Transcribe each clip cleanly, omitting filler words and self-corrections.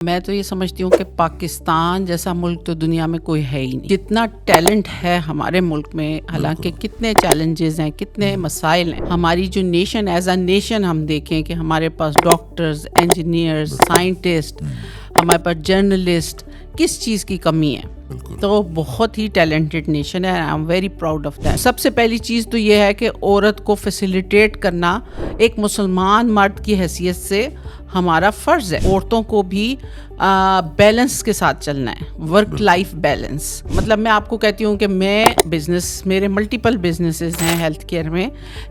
میں تو یہ سمجھتی ہوں کہ پاکستان جیسا ملک تو دنیا میں کوئی ہے ہی نہیں. جتنا ٹیلنٹ ہے ہمارے ملک میں، حالانکہ کتنے چیلنجز ہیں، کتنے مسائل ہیں. ہماری جو نیشن ایز اے نیشن ہم دیکھیں کہ ہمارے پاس ڈاکٹرز، انجینئرز، سائنٹسٹ، ہمارے پاس جرنلسٹ، کس چیز کی کمی ہے؟ تو بہت ہی ٹیلنٹڈ نیشن ہے. I am very proud of that. سب سے پہلی چیز تو یہ ہے کہ عورت کو فیسیلیٹیٹ کرنا ایک مسلمان مرد کی حیثیت سے ہمارا فرض ہے. عورتوں کو بھی بیلنس کے ساتھ چلنا ہے، ورک لائف بیلنس. مطلب میں آپ کو کہتی ہوں کہ میرے ملٹیپل بزنسز ہیں ہیلتھ کیئر میں،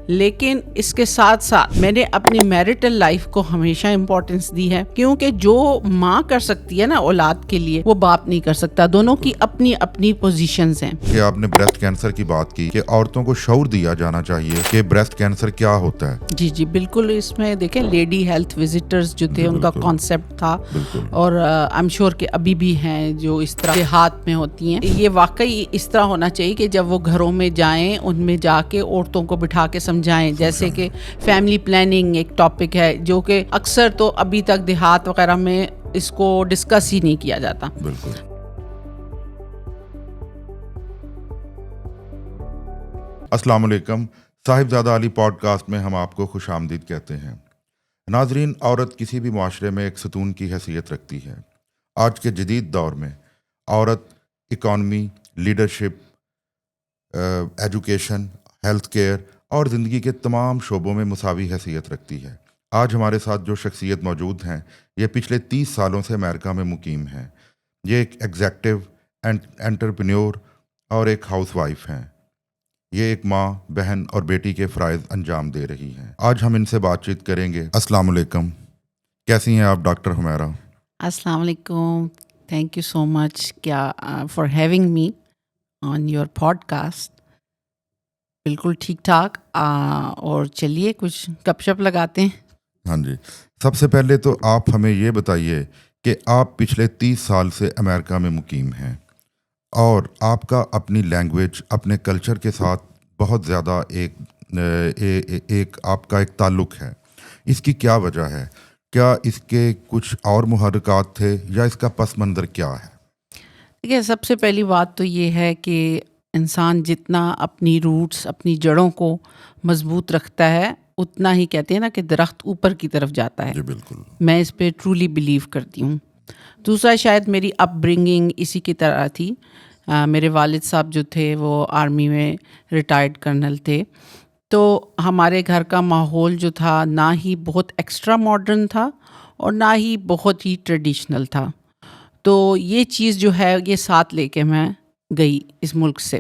لیکن اس کے ساتھ ساتھ میں نے اپنی میرٹل لائف کو ہمیشہ امپورٹنس دی ہے، کیونکہ جو ماں کر سکتی ہے نا اولاد کے لیے، وہ باپ نہیں کر سکتا. دونوں کی اپنی اپنی پوزیشنز ہیں. کہ آپ نے بریسٹ کینسر کی بات کی کہ عورتوں کو شعور دیا جانا چاہیے کہ بریسٹ کینسر کیا ہوتا ہے. جی بالکل. اس میں دیکھیں لیڈی ہیلتھ وزٹرز جو تھے، ان کا کانسیپٹ تھا، اور آئی ایم شیور کہ ابھی بھی ہیں جو اس طرح دیہات میں ہوتی ہیں. یہ واقعی اس طرح ہونا چاہیے کہ جب وہ گھروں میں جائیں، ان میں جا کے عورتوں کو بٹھا کے سمجھائیں. جیسے کہ فیملی پلاننگ ایک ٹاپک ہے جو کہ اکثر تو ابھی تک دیہات وغیرہ میں اس کو ڈسکس ہی نہیں کیا جاتا. بالکل. السلام علیکم. صاحبزادہ علی پوڈ کاسٹ میں ہم آپ کو خوش آمدید کہتے ہیں. ناظرین، عورت کسی بھی معاشرے میں ایک ستون کی حیثیت رکھتی ہے. آج کے جدید دور میں عورت economy, leadership, education, health care اور زندگی کے تمام شعبوں میں مساوی حیثیت رکھتی ہے. آج ہمارے ساتھ جو شخصیت موجود ہیں، یہ پچھلے 30 سالوں سے امریکہ میں مقیم ہیں. یہ ایک ایگزیکٹو، انٹرپرینیور اور ایک ہاؤس وائف ہیں. یہ ایک ماں، بہن اور بیٹی کے فرائض انجام دے رہی ہیں. آج ہم ان سے بات چیت کریں گے. السلام علیکم. کیسی ہیں آپ ڈاکٹر حمیرہ؟ السلام علیکم. Thank you so much for having me on your podcast. بالکل ٹھیک ٹھاک. اور چلیے کچھ گپ شپ لگاتے ہیں. ہاں جی. سب سے پہلے تو آپ ہمیں یہ بتائیے کہ آپ پچھلے 30 سال سے امریکہ میں مقیم ہیں اور آپ کا اپنی لینگویج، اپنے کلچر کے ساتھ بہت زیادہ ایک آپ کا ایک تعلق ہے. اس کی کیا وجہ ہے؟ کیا اس کے کچھ اور محرکات تھے یا اس کا پس منظر کیا ہے؟ دیکھیے، سب سے پہلی بات تو یہ ہے کہ انسان جتنا اپنی روٹس، اپنی جڑوں کو مضبوط رکھتا ہے، اتنا ہی کہتے ہیں نا کہ درخت اوپر کی طرف جاتا ہے. جی بالکل. میں اس پہ ٹرولی بلیو کرتی ہوں. دوسرا، شاید میری اپ برنگنگ اسی کی طرح تھی. میرے والد صاحب جو تھے وہ آرمی میں ریٹائرڈ کرنل تھے، تو ہمارے گھر کا ماحول جو تھا نہ ہی بہت ایکسٹرا ماڈرن تھا اور نہ ہی بہت ہی ٹریڈیشنل تھا. تو یہ چیز جو ہے یہ ساتھ لے کے میں گئی اس ملک سے.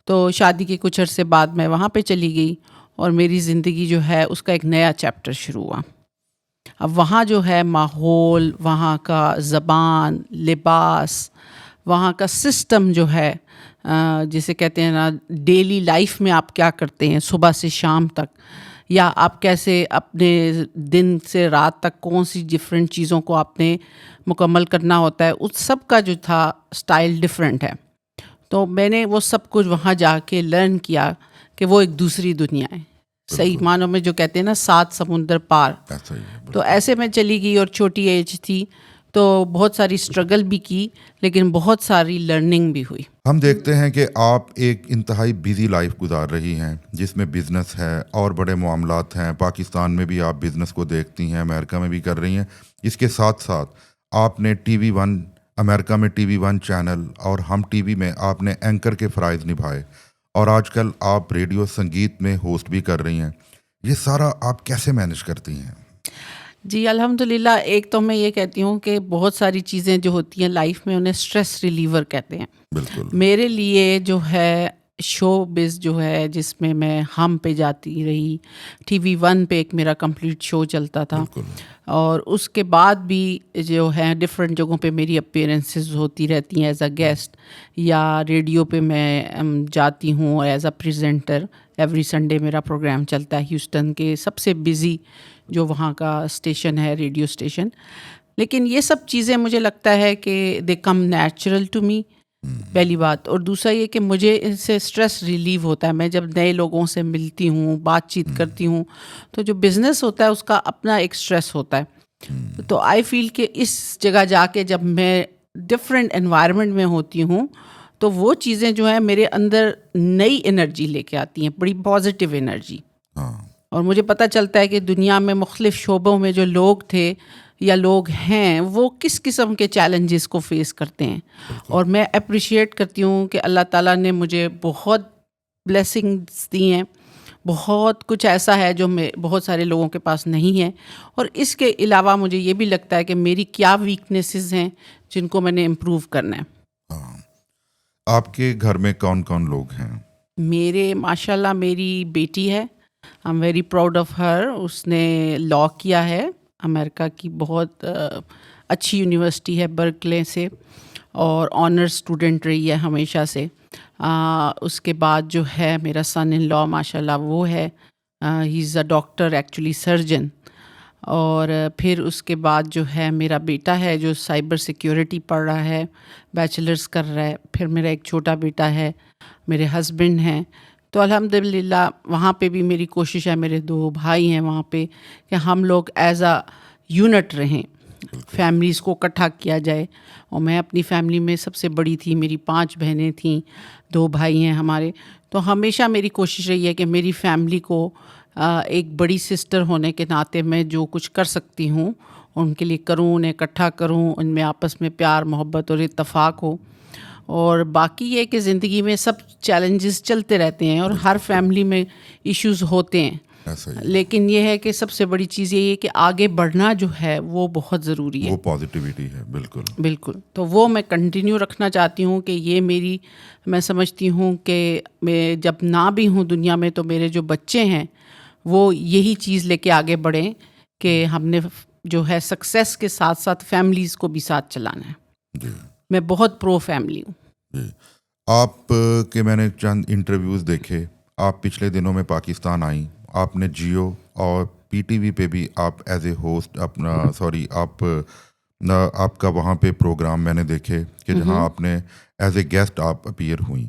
تو شادی کے کچھ عرصے بعد میں وہاں پہ چلی گئی اور میری زندگی جو ہے اس کا ایک نیا چیپٹر شروع ہوا. اب وہاں جو ہے ماحول، وہاں کا زبان، لباس، وہاں کا سسٹم جو ہے، جسے کہتے ہیں نا ڈیلی لائف میں آپ کیا کرتے ہیں صبح سے شام تک، یا آپ کیسے اپنے دن سے رات تک کون سی ڈفرینٹ چیزوں کو آپ نے مکمل کرنا ہوتا ہے، اس سب کا جو تھا سٹائل ڈفرینٹ ہے. تو میں نے وہ سب کچھ وہاں جا کے لرن کیا کہ وہ ایک دوسری دنیا ہے. صحیح معنوں میں جو کہتے ہیں نا 7 سمندر پار. تو ایسے میں چلی گئی اور چھوٹی ایج تھی، تو بہت ساری اسٹرگل بھی کی، لیکن بہت ساری لرننگ بھی ہوئی. ہم دیکھتے ہیں کہ آپ ایک انتہائی بیزی لائف گزار رہی ہیں جس میں بزنس ہے اور بڑے معاملات ہیں. پاکستان میں بھی آپ بزنس کو دیکھتی ہیں، امریکہ میں بھی کر رہی ہیں. اس کے ساتھ ساتھ آپ نے ٹی وی 1 امریکہ میں ٹی وی 1 چینل اور ہم ٹی وی میں آپ نے اینکر کے فرائض نبھائے، اور آج کل آپ ریڈیو سنگیت میں ہوسٹ بھی کر رہی ہیں. یہ سارا آپ کیسے مینج کرتی ہیں؟ جی الحمدللہ. ایک تو میں یہ کہتی ہوں کہ بہت ساری چیزیں جو ہوتی ہیں لائف میں انہیں اسٹریس ریلیور کہتے ہیں. بالکل. میرے لیے جو ہے شو بز جو ہے، جس میں میں ہم پہ جاتی رہی، ٹی وی 1 پہ ایک میرا کمپلیٹ شو چلتا تھا، اور اس کے بعد بھی جو ہے ڈفرینٹ جگہوں پہ میری اپیرنسز ہوتی رہتی ہیں ایز اے گیسٹ، یا ریڈیو پہ میں جاتی ہوں as a presenter. Every Sunday میرا پروگرام چلتا ہے ہیوسٹن کے سب سے بزی جو وہاں کا اسٹیشن ہے، ریڈیو اسٹیشن. لیکن یہ سب چیزیں مجھے لگتا ہے کہ دے کم نیچرل ٹو می، پہلی بات. اور دوسرا یہ کہ مجھے اس سے اسٹریس ریلیو ہوتا ہے. میں جب نئے لوگوں سے ملتی ہوں، بات چیت کرتی ہوں، تو جو بزنس ہوتا ہے اس کا اپنا ایک اسٹریس ہوتا ہے. تو آئی فیل کہ اس جگہ جا کے جب میں ڈفرینٹ انوائرمنٹ میں ہوتی ہوں تو وہ چیزیں جو ہیں میرے اندر نئی انرجی لے کے آتی ہیں، بڑی پازیٹیو انرجی. اور مجھے پتہ چلتا ہے کہ دنیا میں مختلف شعبوں میں جو لوگ تھے یا لوگ ہیں وہ کس قسم کے چیلنجز کو فیس کرتے ہیں. اور میں اپریشیٹ کرتی ہوں کہ اللہ تعالیٰ نے مجھے بہت بلیسنگس دی ہیں، بہت کچھ ایسا ہے جو بہت سارے لوگوں کے پاس نہیں ہے. اور اس کے علاوہ مجھے یہ بھی لگتا ہے کہ میری کیا ویکنیسز ہیں جن کو میں نے امپروو کرنا ہے. آپ کے گھر میں کون کون لوگ ہیں؟ میرے ماشاءاللہ میری بیٹی ہے، I am very proud of her. اس نے لاء کیا ہے امریکہ کی بہت اچھی یونیورسٹی ہے برکلے سے، اور آنر اسٹوڈنٹ رہی ہے ہمیشہ سے. اس کے بعد جو ہے میرا سن ان لاء ماشاء اللہ وہ ہے، ہی از اے ڈاکٹر ایکچولی سرجن. اور پھر اس کے بعد جو ہے میرا بیٹا ہے جو سائبر سیکیورٹی پڑھ رہا ہے، بیچلرز کر رہا ہے. پھر میرا ایک چھوٹا بیٹا ہے، میرے ہسبینڈ ہیں. تو الحمدللہ وہاں پہ بھی میری کوشش ہے، میرے 2 بھائی ہیں وہاں پہ، کہ ہم لوگ ایز اے یونٹ رہیں، فیملیز کو اکٹھا کیا جائے. اور میں اپنی فیملی میں سب سے بڑی تھی، میری 5 بہنیں تھیں، 2 بھائی ہیں ہمارے. تو ہمیشہ میری کوشش رہی ہے کہ میری فیملی کو ایک بڑی سسٹر ہونے کے ناطے میں جو کچھ کر سکتی ہوں ان کے لیے کروں، انہیں اکٹھا کروں، ان میں آپس میں پیار محبت اور اتفاق ہو. اور باقی یہ کہ زندگی میں سب چیلنجز چلتے رہتے ہیں اور ہر فیملی میں ایشوز ہوتے ہیں، لیکن یہ ہے کہ سب سے بڑی چیز یہ ہے کہ آگے بڑھنا جو ہے وہ بہت ضروری ہے، وہ پازیٹیوٹی ہے. بالکل. تو وہ میں کنٹینیو رکھنا چاہتی ہوں کہ یہ میں سمجھتی ہوں کہ میں جب نہ بھی ہوں دنیا میں تو میرے جو بچے ہیں وہ یہی چیز لے کے آگے بڑھیں کہ ہم نے جو ہے سکسیس کے ساتھ ساتھ فیملیز کو بھی ساتھ چلانا ہے. جی میں بہت پرو فیملی ہوں. جی. آپ کے میں نے چند انٹرویوز دیکھے، آپ پچھلے دنوں میں پاکستان آئیں، آپ نے جیو اور پی ٹی وی پہ بھی آپ ایز اے ہوسٹ آپ کا وہاں پہ پروگرام میں نے دیکھے کہ جہاں آپ نے ایز اے گیسٹ آپ اپیئر ہوئیں.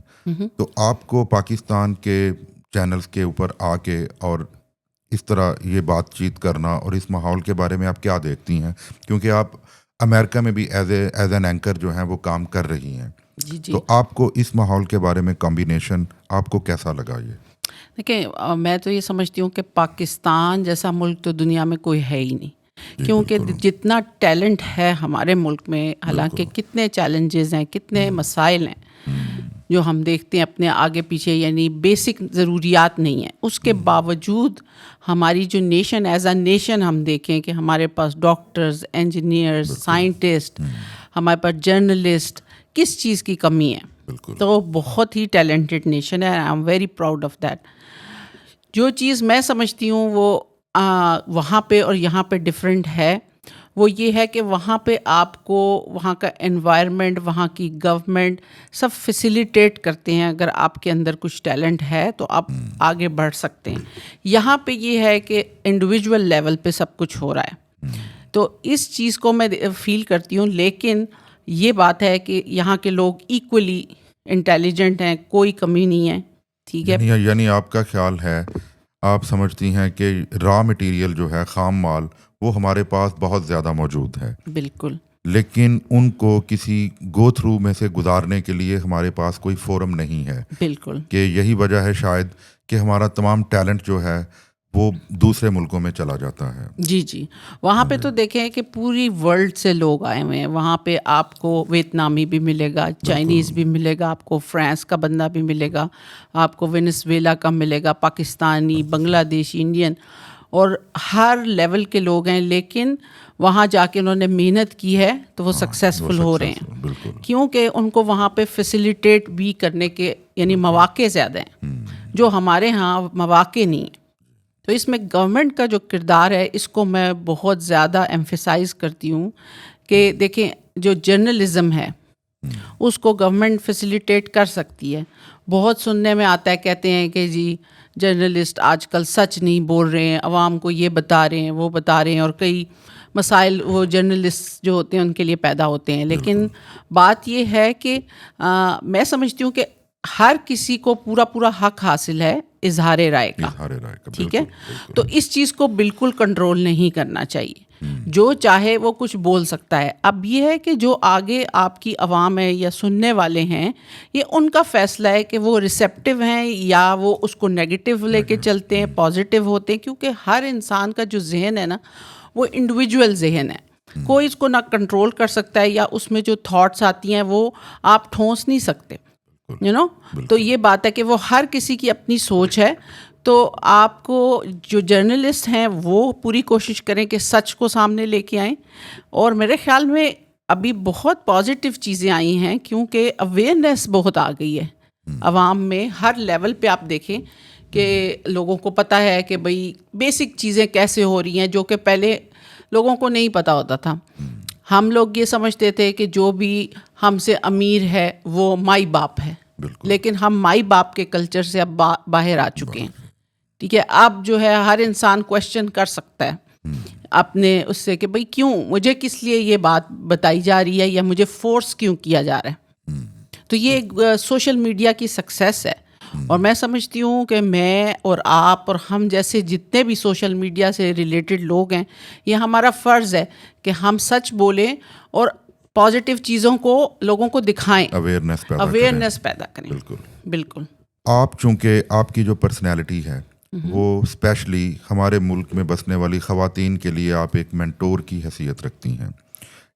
تو آپ کو پاکستان کے چینلز کے اوپر آ کے اور اس طرح یہ بات چیت کرنا اور اس ماحول کے بارے میں آپ کیا دیکھتی ہیں؟ کیونکہ آپ امریکہ میں بھی ایز این اینکر جو ہیں وہ کام کر رہی ہیں. جی. تو آپ کو اس ماحول کے بارے میں کمبینیشن آپ کو کیسا لگا؟ یہ دیکھیں، میں تو یہ سمجھتی ہوں کہ پاکستان جیسا ملک تو دنیا میں کوئی ہے ہی نہیں، کیونکہ جتنا ٹیلنٹ ہے ہمارے ملک میں، حالانکہ کتنے چیلنجز ہیں، کتنے مسائل ہیں جو ہم دیکھتے ہیں اپنے آگے پیچھے، یعنی بیسک ضروریات نہیں ہیں، اس کے باوجود ہماری جو نیشن ایز اے نیشن ہم دیکھیں کہ ہمارے پاس ڈاکٹرز، انجینئرز، سائنٹسٹ، ہمارے پاس جرنلسٹ، کس چیز کی کمی ہے؟ تو بہت ہی ٹیلنٹڈ نیشن ہے. I am very proud of that. جو چیز میں سمجھتی ہوں وہ وہاں پہ اور یہاں پہ ڈفرینٹ ہے، وہ یہ ہے کہ وہاں پہ آپ کو وہاں کا انوائرمنٹ، وہاں کی گورنمنٹ سب فیسیلیٹیٹ کرتے ہیں. اگر آپ کے اندر کچھ ٹیلنٹ ہے تو آپ آگے بڑھ سکتے ہیں. یہاں پہ یہ ہے کہ انڈیویجول لیول پہ سب کچھ ہو رہا ہے. تو اس چیز کو میں فیل کرتی ہوں، لیکن یہ بات ہے کہ یہاں کے لوگ ایکولی انٹیلیجنٹ ہیں، کوئی کمی نہیں ہے. ٹھیک ہے، یعنی آپ کا خیال ہے، آپ سمجھتی ہیں کہ را مٹیریل جو ہے، خام مال، وہ ہمارے پاس بہت زیادہ موجود ہے. بالکل. لیکن ان کو کسی گو تھرو میں سے گزارنے کے لیے ہمارے پاس کوئی فورم نہیں ہے. بالکل. کہ یہی وجہ ہے شاید کہ ہمارا تمام ٹیلنٹ جو ہے وہ دوسرے ملکوں میں چلا جاتا ہے. جی. وہاں پہ تو دیکھیں کہ پوری ورلڈ سے لوگ آئے ہوئے ہیں. وہاں پہ آپ کو ویتنامی بھی ملے گا، چائنیز بھی ملے گا، آپ کو فرانس کا بندہ بھی ملے گا، آپ کو وینیزویلا کا ملے گا، پاکستانی، بنگلہ دیشی، انڈین، اور ہر لیول کے لوگ ہیں. لیکن وہاں جا کے انہوں نے محنت کی ہے تو وہ سکسیزفل ہو رہے ہیں، کیونکہ ان کو وہاں پہ فیسیلیٹیٹ بھی کرنے کے یعنی مواقع زیادہ ہیں، جو ہمارے ہاں مواقع نہیں ہیں. تو اس میں گورنمنٹ کا جو کردار ہے اس کو میں بہت زیادہ ایمفیسائز کرتی ہوں کہ دیکھیں جو جرنلزم ہے اس کو گورنمنٹ فیسیلیٹیٹ کر سکتی ہے. بہت سننے میں آتا ہے، کہتے ہیں کہ جی جرنلسٹ آج کل سچ نہیں بول رہے ہیں، عوام کو یہ بتا رہے ہیں، وہ بتا رہے ہیں، اور کئی مسائل وہ جرنلسٹ جو ہوتے ہیں ان کے لیے پیدا ہوتے ہیں. لیکن بات یہ ہے کہ میں سمجھتی ہوں کہ ہر کسی کو پورا حق حاصل ہے اظہار رائے کا. ٹھیک ہے، تو اس چیز کو بالکل کنٹرول نہیں کرنا چاہیے. جو چاہے وہ کچھ بول سکتا ہے. اب یہ ہے کہ جو آگے آپ کی عوام ہے یا سننے والے ہیں, یہ ان کا فیصلہ ہے کہ وہ ریسیپٹیو ہیں یا وہ اس کو نیگیٹو لے کے چلتے ہیں, پازیٹیو ہوتے ہیں, کیونکہ ہر انسان کا جو ذہن ہے نا وہ انڈیویجول ذہن ہے. کوئی اس کو نہ کنٹرول کر سکتا ہے, یا اس میں جو تھاٹس آتی ہیں وہ آپ ٹھونس نہیں سکتے, تو یہ بات ہے کہ وہ ہر کسی کی اپنی سوچ ہے. تو آپ کو جو جرنلسٹ ہیں وہ پوری کوشش کریں کہ سچ کو سامنے لے کے آئیں. اور میرے خیال میں ابھی بہت پازیٹیو چیزیں آئی ہیں, کیونکہ اویئرنیس بہت آ گئی ہے عوام میں. ہر لیول پہ آپ دیکھیں کہ لوگوں کو پتہ ہے کہ بھئی بیسک چیزیں کیسے ہو رہی ہیں, جو کہ پہلے لوگوں کو نہیں پتہ ہوتا تھا. ہم لوگ یہ سمجھتے تھے کہ جو بھی ہم سے امیر ہے وہ مائی باپ ہے, لیکن ہم مائی باپ کے کلچر سے اب باہر آ چکے ہیں. ٹھیک ہے, اب جو ہے ہر انسان کویشچن کر سکتا ہے اپنے اس سے کہ بھئی کیوں, مجھے کس لیے یہ بات بتائی جا رہی ہے, یا مجھے فورس کیوں کیا جا رہا ہے. تو یہ ایک سوشل میڈیا کی سکسیس ہے. اور میں سمجھتی ہوں کہ میں اور آپ اور ہم جیسے جتنے بھی سوشل میڈیا سے ریلیٹڈ لوگ ہیں, یہ ہمارا فرض ہے کہ ہم سچ بولیں اور پازیٹیو چیزوں کو لوگوں کو دکھائیں, اویئرنیس پیدا کریں. بالکل. آپ چونکہ آپ کی جو پرسنالٹی ہے وہ اسپیشلی ہمارے ملک میں بسنے والی خواتین کے لیے آپ ایک مینٹور کی حیثیت رکھتی ہیں,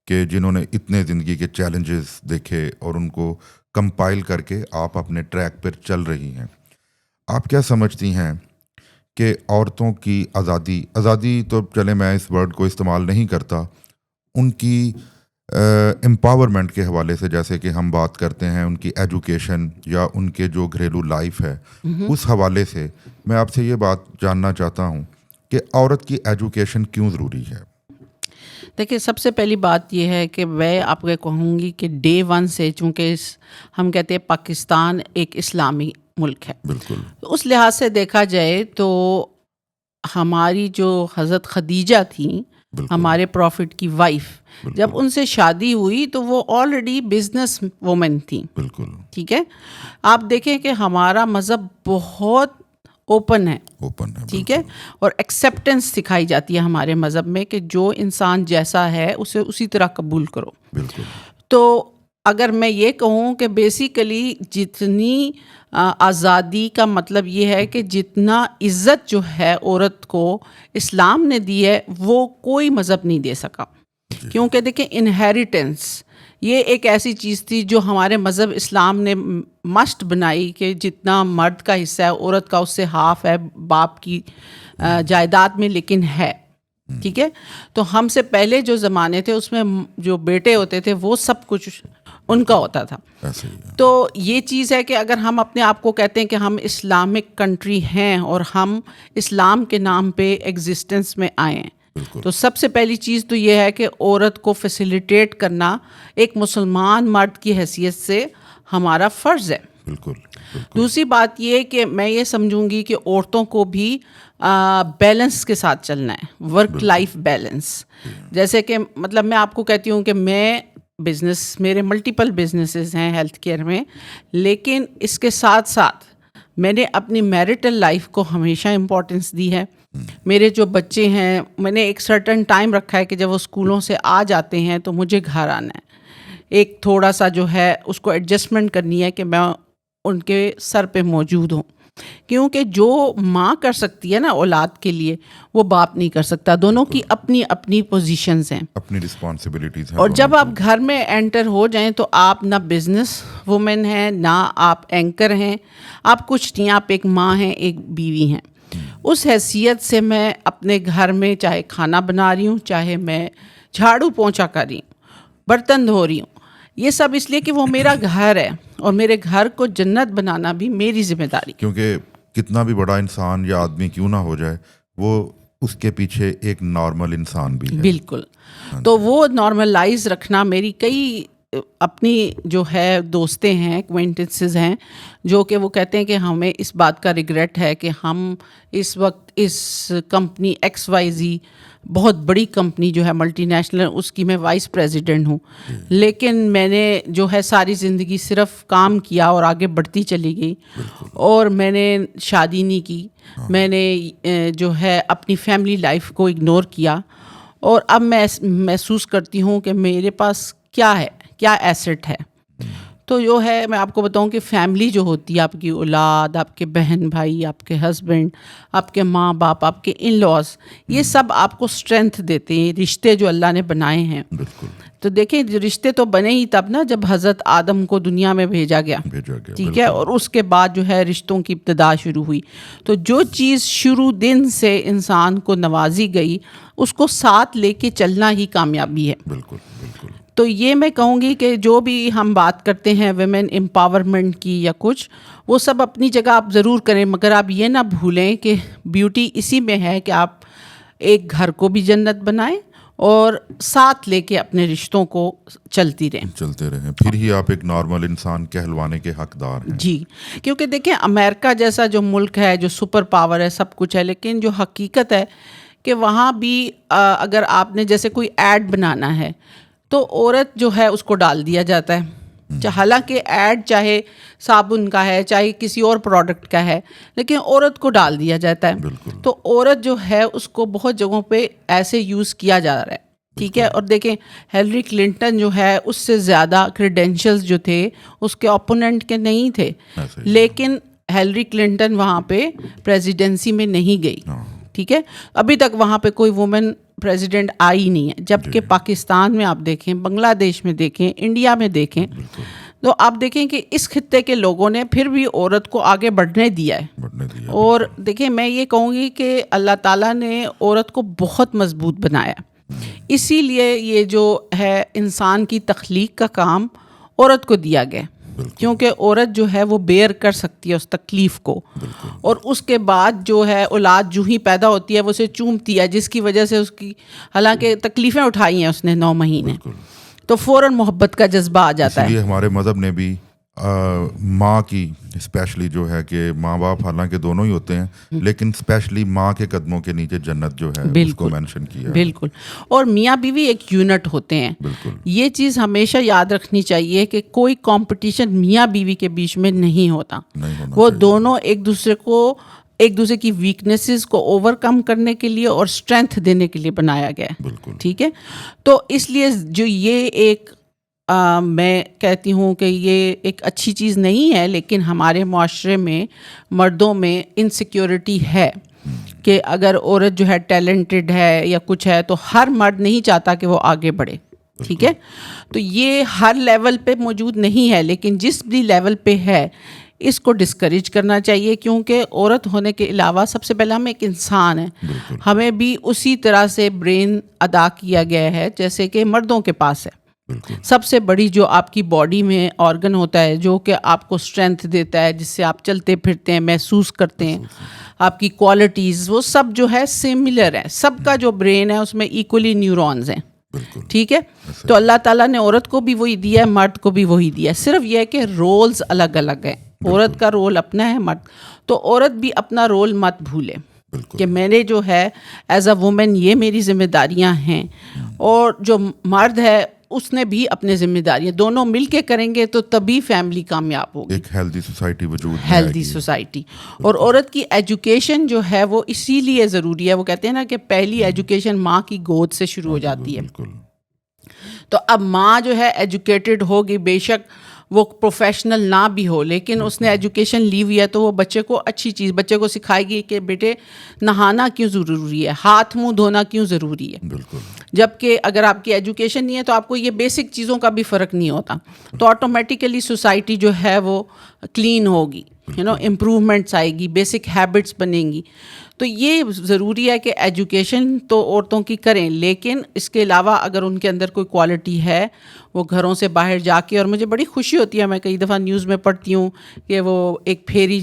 کہ جنہوں نے اتنے زندگی کے چیلنجز دیکھے اور ان کو کمپائل کر کے آپ اپنے ٹریک پر چل رہی ہیں. آپ کیا سمجھتی ہیں کہ عورتوں کی آزادی تو چلے میں اس ورڈ کو استعمال نہیں کرتا, ان کی امپاورمنٹ کے حوالے سے, جیسے کہ ہم بات کرتے ہیں ان کی ایجوکیشن یا ان کے جو گھریلو لائف ہے, اس حوالے سے میں آپ سے یہ بات جاننا چاہتا ہوں کہ عورت کی ایجوکیشن کیوں ضروری ہے؟ دیکھیں, سب سے پہلی بات یہ ہے کہ میں آپ کو کہوں گی کہ ڈے ون سے, چونکہ ہم کہتے ہیں پاکستان ایک اسلامی ملک ہے, بالکل, اس لحاظ سے دیکھا جائے تو ہماری جو حضرت خدیجہ تھیں, ہمارے پروفٹ کی وائف, جب ان سے شادی ہوئی تو وہ آلریڈی بزنس وومن تھیں. بالکل, ٹھیک ہے. آپ دیکھیں کہ ہمارا مذہب بہت اوپن ہے, ٹھیک ہے, اور ایکسیپٹنس سکھائی جاتی ہے ہمارے مذہب میں کہ جو انسان جیسا ہے اسے اسی طرح قبول کرو. بالکل. تو اگر میں یہ کہوں کہ بیسیکلی جتنی آزادی کا مطلب یہ ہے کہ جتنا عزت جو ہے عورت کو اسلام نے دی ہے وہ کوئی مذہب نہیں دے سکا. کیونکہ دیکھیں انہیریٹنس یہ ایک ایسی چیز تھی جو ہمارے مذہب اسلام نے مسٹ بنائی کہ جتنا مرد کا حصہ ہے عورت کا اس سے ہاف ہے باپ کی جائیداد میں, لیکن ہے. ٹھیک ہے. تو ہم سے پہلے جو زمانے تھے اس میں جو بیٹے ہوتے تھے وہ سب کچھ ان کا ہوتا تھا. تو یہ چیز ہے کہ اگر ہم اپنے آپ کو کہتے ہیں کہ ہم اسلامک کنٹری ہیں اور ہم اسلام کے نام پہ ایگزسٹنس میں آئے ہیں, تو سب سے پہلی چیز تو یہ ہے کہ عورت کو فیسیلیٹیٹ کرنا ایک مسلمان مرد کی حیثیت سے ہمارا فرض ہے. بالکل. دوسری بات یہ کہ میں یہ سمجھوں گی کہ عورتوں کو بھی بیلنس کے ساتھ چلنا ہے, ورک لائف بیلنس. جیسے کہ مطلب میں آپ کو کہتی ہوں کہ میں میرے ملٹیپل بزنسز ہیں ہیلتھ کیئر میں, لیکن اس کے ساتھ ساتھ میں نے اپنی میرٹل لائف کو ہمیشہ امپورٹنس دی ہے. میرے جو بچے ہیں میں نے ایک سرٹن ٹائم رکھا ہے کہ جب وہ اسکولوں سے آ جاتے ہیں تو مجھے گھر آنا ہے. ایک تھوڑا سا جو ہے اس کو ایڈجسٹمنٹ کرنی ہے کہ میں ان کے سر پہ موجود ہوں, کیونکہ جو ماں کر سکتی ہے نا اولاد کے لیے وہ باپ نہیں کر سکتا. دونوں کی اپنی اپنی پوزیشنز ہیں, اپنی رسپانسبلٹیز ہیں. اور جب آپ گھر میں انٹر ہو جائیں تو آپ نہ بزنس وومن ہیں, نہ آپ اینکر ہیں, آپ کچھ نہیں, آپ ایک ماں ہیں, ایک بیوی ہیں. اس حیثیت سے میں اپنے گھر میں چاہے کھانا بنا رہی ہوں, چاہے میں جھاڑو پونچھا کر رہی ہوں, برتن دھو رہی ہوں, یہ سب اس لیے کہ وہ میرا گھر ہے اور میرے گھر کو جنت بنانا بھی میری ذمہ داری. کیونکہ کتنا بھی بڑا انسان یا آدمی کیوں نہ ہو جائے وہ اس کے پیچھے ایک نارمل انسان بھی ہے. بالکل. تو وہ نارملائز رکھنا میری کئی اپنی جو ہے دوستیں ہیں, ایکوینٹنسز ہیں, جو کہ وہ کہتے ہیں کہ ہمیں اس بات کا ریگریٹ ہے کہ ہم اس وقت اس کمپنی XYZ بہت بڑی کمپنی جو ہے ملٹی نیشنل, اس کی میں وائس پریزیڈنٹ ہوں, لیکن میں نے جو ہے ساری زندگی صرف کام کیا اور آگے بڑھتی چلی گئی, اور میں نے شادی نہیں کی, میں نے جو ہے اپنی فیملی لائف کو اگنور کیا, اور اب میں محسوس کرتی ہوں کہ میرے پاس کیا ہے، کیا ایسٹ ہے. تو جو ہے میں آپ کو بتاؤں کہ فیملی جو ہوتی ہے، آپ کی اولاد، آپ کے بہن بھائی، آپ کے ہسبینڈ، آپ کے ماں باپ، آپ کے ان لاز، یہ سب آپ کو اسٹرینتھ دیتے ہیں. رشتے جو اللہ نے بنائے ہیں، بالکل تو دیکھیں رشتے تو بنے ہی تب نا جب حضرت آدم کو دنیا میں بھیجا گیا، ٹھیک ہے، اور اس کے بعد جو ہے رشتوں کی ابتدا شروع ہوئی. تو جو چیز شروع دن سے انسان کو نوازی گئی، اس کو ساتھ لے کے چلنا ہی کامیابی ہے. بالکل بالکل. تو یہ میں کہوں گی کہ جو بھی ہم بات کرتے ہیں ویمن امپاورمنٹ کی یا کچھ، وہ سب اپنی جگہ آپ ضرور کریں، مگر آپ یہ نہ بھولیں کہ بیوٹی اسی میں ہے کہ آپ ایک گھر کو بھی جنت بنائیں اور ساتھ لے کے اپنے رشتوں کو چلتے رہیں. پھر ہی آپ ایک نارمل انسان کہلوانے کے حقدار ہیں. جی، کیونکہ دیکھیں امریکہ جیسا جو ملک ہے، جو سپر پاور ہے، سب کچھ ہے، لیکن جو حقیقت ہے کہ وہاں بھی اگر آپ نے جیسے کوئی ایڈ بنانا ہے تو عورت جو ہے اس کو ڈال دیا جاتا ہے. حالانکہ ایڈ چاہے صابن کا ہے، چاہے کسی اور پروڈکٹ کا ہے، لیکن عورت کو ڈال دیا جاتا ہے. تو عورت جو ہے اس کو بہت جگہوں پہ ایسے یوز کیا جا رہا ہے، ٹھیک ہے. اور دیکھیں ہیلری کلنٹن جو ہے اس سے زیادہ کریڈینشلز جو تھے اس کے اپوننٹ کے نہیں تھے، لیکن ہیلری کلنٹن وہاں پہ پریزیڈنسی میں نہیں گئی، ٹھیک ہے. ابھی تک وہاں پہ کوئی وومن پریزیڈنٹ آئی نہیں ہے، جبکہ پاکستان میں آپ دیکھیں، بنگلہ دیش میں دیکھیں، انڈیا میں دیکھیں، تو آپ دیکھیں کہ اس خطے کے لوگوں نے پھر بھی عورت کو آگے بڑھنے دیا ہے. اور دیکھیں میں یہ کہوں گی کہ اللہ تعالیٰ نے عورت کو بہت مضبوط بنایا، اسی لیے یہ جو ہے انسان کی تخلیق کا کام عورت کو دیا گیا، کیونکہ عورت جو ہے وہ بیئر کر سکتی ہے اس تکلیف کو. اور اس کے بعد جو ہے اولاد جو ہی پیدا ہوتی ہے وہ اسے چومتی ہے، جس کی وجہ سے اس کی حالانکہ تکلیفیں اٹھائی ہیں اس نے 9 مہینے، تو فوراً محبت کا جذبہ آ جاتا ہے. اس لیے ہمارے مذہب نے بھی ماں کی اسپیشلی جو ہے کہ ماں باپ حالانکہ دونوں ہی ہوتے ہیں، لیکن اسپیشلی ماں کے قدموں کے نیچے جنت جو ہے اس کو مینشن کیا. بالکل. اور میاں بیوی ایک یونٹ ہوتے ہیں. یہ چیز ہمیشہ یاد رکھنی چاہیے کہ کوئی کمپٹیشن میاں بیوی کے بیچ میں نہیں ہوتا. وہ دونوں ایک دوسرے کی ویکنیسز کو اوور کم کرنے کے لیے اور اسٹرینتھ دینے کے لیے بنایا گیا ہے، ٹھیک ہے. تو اس لیے جو یہ ایک میں کہتی ہوں کہ یہ ایک اچھی چیز نہیں ہے، لیکن ہمارے معاشرے میں مردوں میں انسیکیورٹی ہے کہ اگر عورت جو ہے ٹیلنٹڈ ہے یا کچھ ہے تو ہر مرد نہیں چاہتا کہ وہ آگے بڑھے، ٹھیک ہے. تو یہ ہر لیول پہ موجود نہیں ہے، لیکن جس بھی لیول پہ ہے اس کو ڈسکریج کرنا چاہیے، کیونکہ عورت ہونے کے علاوہ سب سے پہلے ہم ایک انسان ہیں، ہمیں بھی اسی طرح سے برین ادا کیا گیا ہے جیسے کہ مردوں کے پاس ہے. سب سے بڑی جو آپ کی باڈی میں آرگن ہوتا ہے جو کہ آپ کو اسٹرینتھ دیتا ہے، جس سے آپ چلتے پھرتے ہیں، محسوس کرتے ہیں، آپ کی کوالٹیز، وہ سب جو ہے سملر ہے. سب کا جو برین ہے اس میں ایکولی نیورونز ہیں، ٹھیک ہے. تو اللہ تعالیٰ نے عورت کو بھی وہی دیا ہے، مرد کو بھی وہی دیا ہے، صرف یہ ہے کہ رولز الگ الگ ہیں. عورت کا رول اپنا ہے، مرد تو عورت بھی اپنا رول مت بھولے کہ میں نے جو ہے ایز اے وومن یہ میری ذمہ داریاں ہیں، اور جو مرد ہے اس نے بھی اپنے ذمہ داریاں، دونوں مل کے کریں گے تو تبھی فیملی کامیاب ہوگی، ایک ہیلدی سوسائٹی وجود میں، ہیلدی سوسائٹی. اور عورت کی ایجوکیشن جو ہے وہ اسی لیے ضروری ہے. وہ کہتے ہیں نا کہ پہلی ایجوکیشن ماں کی گود سے شروع ہو جاتی ہے. تو اب ماں جو ہے ایجوکیٹڈ ہوگی، بے شک وہ پروفیشنل نہ بھی ہو، لیکن اس نے ایجوکیشن لی ہوئی ہے تو وہ بچے کو اچھی چیز بچے کو سکھائے گی کہ بیٹے نہانا کیوں ضروری ہے، ہاتھ منہ دھونا کیوں ضروری ہے. جبکہ اگر آپ کی ایجوکیشن نہیں ہے تو آپ کو یہ بیسک چیزوں کا بھی فرق نہیں ہوتا، تو آٹومیٹیکلی سوسائٹی جو ہے وہ کلین ہوگی، امپروومنٹس آئے گی، بیسک ہیبٹس بنیں گی. تو یہ ضروری ہے کہ ایجوکیشن تو عورتوں کی کریں، لیکن اس کے علاوہ اگر ان کے اندر کوئی کوالٹی ہے وہ گھروں سے باہر جا کے، اور مجھے بڑی خوشی ہوتی ہے، میں کئی دفعہ نیوز میں پڑھتی ہوں کہ وہ ایک پھیری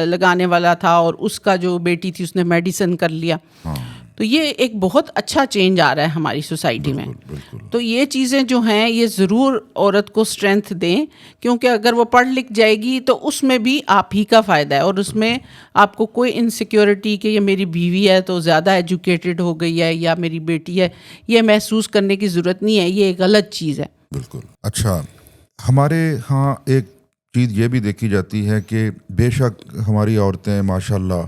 لگانے والا تھا اور اس کا جو بیٹی تھی اس نے میڈیسن کر لیا. تو یہ ایک بہت اچھا چینج آ رہا ہے ہماری سوسائٹی میں. تو یہ چیزیں جو ہیں یہ ضرور عورت کو اسٹرینتھ دیں، کیونکہ اگر وہ پڑھ لکھ جائے گی تو اس میں بھی آپ ہی کا فائدہ ہے، اور اس میں آپ کو کوئی انسیکیورٹی کہ یہ میری بیوی ہے تو زیادہ ایجوکیٹڈ ہو گئی ہے یا میری بیٹی ہے، یہ محسوس کرنے کی ضرورت نہیں ہے. یہ ایک غلط چیز ہے. بالکل. اچھا، ہمارے ہاں ایک چیز یہ بھی دیکھی جاتی ہے کہ بے شک ہماری عورتیں ماشاء اللہ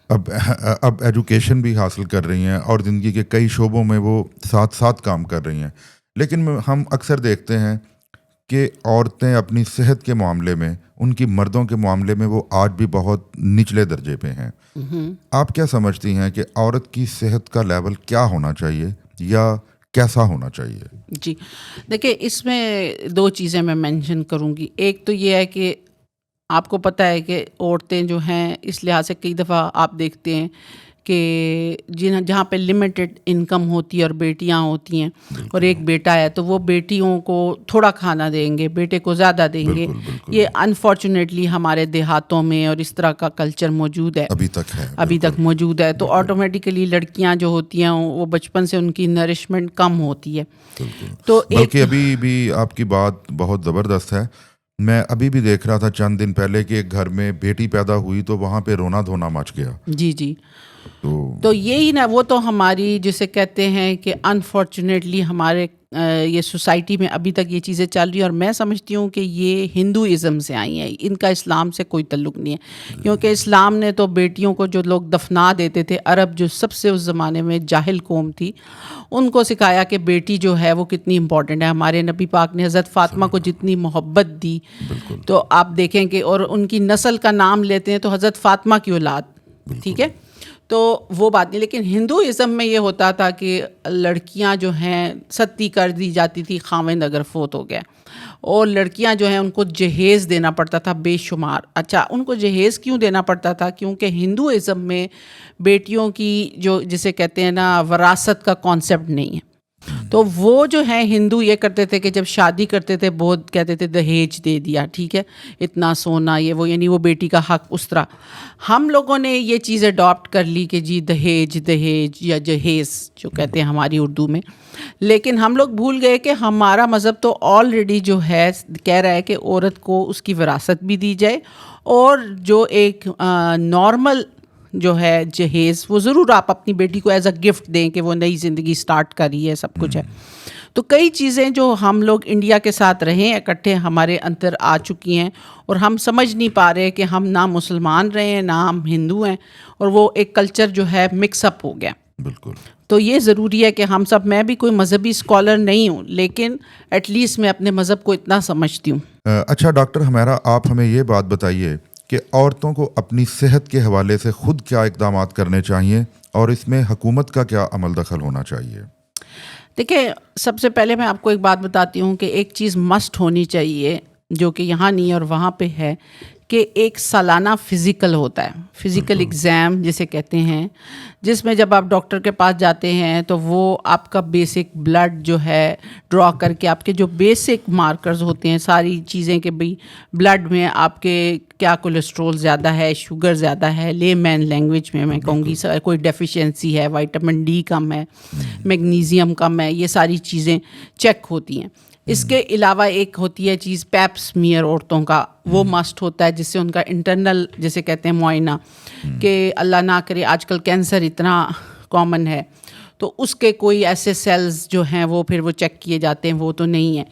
اب ایجوکیشن بھی حاصل کر رہی ہیں اور زندگی کے کئی شعبوں میں وہ ساتھ ساتھ کام کر رہی ہیں، لیکن ہم اکثر دیکھتے ہیں کہ عورتیں اپنی صحت کے معاملے میں ان کی مردوں کے معاملے میں وہ آج بھی بہت نچلے درجے پہ ہیں. آپ کیا سمجھتی ہیں کہ عورت کی صحت کا لیول کیا ہونا چاہیے یا کیسا ہونا چاہیے؟ جی دیکھیں، اس میں دو چیزیں میں مینشن کروں گی. ایک تو یہ ہے کہ آپ کو پتہ ہے کہ عورتیں جو ہیں اس لحاظ سے کئی دفعہ آپ دیکھتے ہیں کہ جہاں پہ لمیٹڈ انکم ہوتی ہے اور بیٹیاں ہوتی ہیں اور ایک بیٹا ہے تو وہ بیٹیوں کو تھوڑا کھانا دیں گے، بیٹے کو زیادہ دیں گے. یہ انفارچونیٹلی ہمارے دیہاتوں میں اور اس طرح کا کلچر موجود ہے، ابھی تک موجود ہے. تو آٹومیٹیکلی لڑکیاں جو ہوتی ہیں وہ بچپن سے ان کی نرشمنٹ کم ہوتی ہے. تو بلکہ ابھی بھی آپ کی بات بہت زبردست ہے. میں ابھی بھی دیکھ رہا تھا چند دن پہلے کہ ایک گھر میں بیٹی پیدا ہوئی تو وہاں پہ رونا دھونا مچ گیا. جی تو یہی نا، وہ تو ہماری جسے کہتے ہیں کہ انفارچونیٹلی ہمارے یہ سوسائٹی میں ابھی تک یہ چیزیں چل رہی ہیں. اور میں سمجھتی ہوں کہ یہ ہندوازم سے آئی ہیں، ان کا اسلام سے کوئی تعلق نہیں ہے. کیونکہ اسلام نے تو بیٹیوں کو جو لوگ دفنا دیتے تھے، عرب جو سب سے اس زمانے میں جاہل قوم تھی، ان کو سکھایا کہ بیٹی جو ہے وہ کتنی امپورٹنٹ ہے. ہمارے نبی پاک نے حضرت فاطمہ کو جتنی محبت دی، تو آپ دیکھیں کہ اور ان کی نسل کا نام لیتے ہیں تو حضرت فاطمہ کی اولاد، ٹھیک ہے. تو وہ بات نہیں. لیکن ہندوازم میں یہ ہوتا تھا کہ لڑکیاں جو ہیں ستی کر دی جاتی تھی خاوند اگر فوت ہو گیا، اور لڑکیاں جو ہیں ان کو جہیز دینا پڑتا تھا بے شمار. اچھا، ان کو جہیز کیوں دینا پڑتا تھا؟ کیونکہ ہندوازم میں بیٹیوں کی جو جسے کہتے ہیں نا وراثت کا کانسیپٹ نہیں ہے. تو وہ جو ہیں ہندو یہ کرتے تھے کہ جب شادی کرتے تھے بہت کہتے تھے دہیج دے دیا، ٹھیک ہے، اتنا سونا یہ وہ، یعنی وہ بیٹی کا حق اس طرح. ہم لوگوں نے یہ چیز اڈاپٹ کر لی کہ جی دہیج یا جہیز جو کہتے ہیں ہماری اردو میں. لیکن ہم لوگ بھول گئے کہ ہمارا مذہب تو آلریڈی جو ہے کہہ رہا ہے کہ عورت کو اس کی وراثت بھی دی جائے، اور جو ایک نارمل جو ہے جہیز وہ ضرور آپ اپنی بیٹی کو ایز اے گفٹ دیں کہ وہ نئی زندگی سٹارٹ کری ہے، سب کچھ ہے. تو کئی چیزیں جو ہم لوگ انڈیا کے ساتھ رہے اکٹھے ہمارے اندر آ چکی ہیں، اور ہم سمجھ نہیں پا رہے کہ ہم نہ مسلمان رہے ہیں نہ ہم ہندو ہیں، اور وہ ایک کلچر جو ہے مکس اپ ہو گیا. بالکل. تو یہ ضروری ہے کہ ہم سب، میں بھی کوئی مذہبی اسکالر نہیں ہوں لیکن ایٹ لیسٹ میں اپنے مذہب کو اتنا سمجھتی ہوں. اچھا ڈاکٹر ہمیرا، آپ ہمیں یہ بات بتائیے کہ عورتوں کو اپنی صحت کے حوالے سے خود کیا اقدامات کرنے چاہیے اور اس میں حکومت کا کیا عمل دخل ہونا چاہیے؟ دیکھیں، سب سے پہلے میں آپ کو ایک بات بتاتی ہوں کہ ایک چیز مسٹ ہونی چاہیے جو کہ یہاں نہیں ہے اور وہاں پہ ہے، کہ ایک سالانہ فزیکل ہوتا ہے، فزیکل ایگزام جسے کہتے ہیں، جس میں جب آپ ڈاکٹر کے پاس جاتے ہیں تو وہ آپ کا بیسک بلڈ جو ہے ڈرا کر کے آپ کے جو بیسک مارکرز ہوتے ہیں ساری چیزیں، کہ بھئی بلڈ میں آپ کے کیا کولیسٹرول زیادہ ہے، شوگر زیادہ ہے، لے مین لینگویج میں کہوں گی کوئی ڈیفیشنسی ہے، وائٹامن ڈی کم ہے، میگنیزیم کم ہے، یہ ساری چیزیں چیک ہوتی ہیں. اس کے علاوہ ایک ہوتی ہے چیز پیپ سمیئر عورتوں کا، وہ مسٹ ہوتا ہے، جس سے ان کا انٹرنل جسے کہتے ہیں معائنہ، کہ اللہ نہ کرے آج کل کینسر اتنا کامن ہے تو اس کے کوئی ایسے سیلز جو ہیں وہ پھر وہ چیک کیے جاتے ہیں، وہ تو نہیں ہے.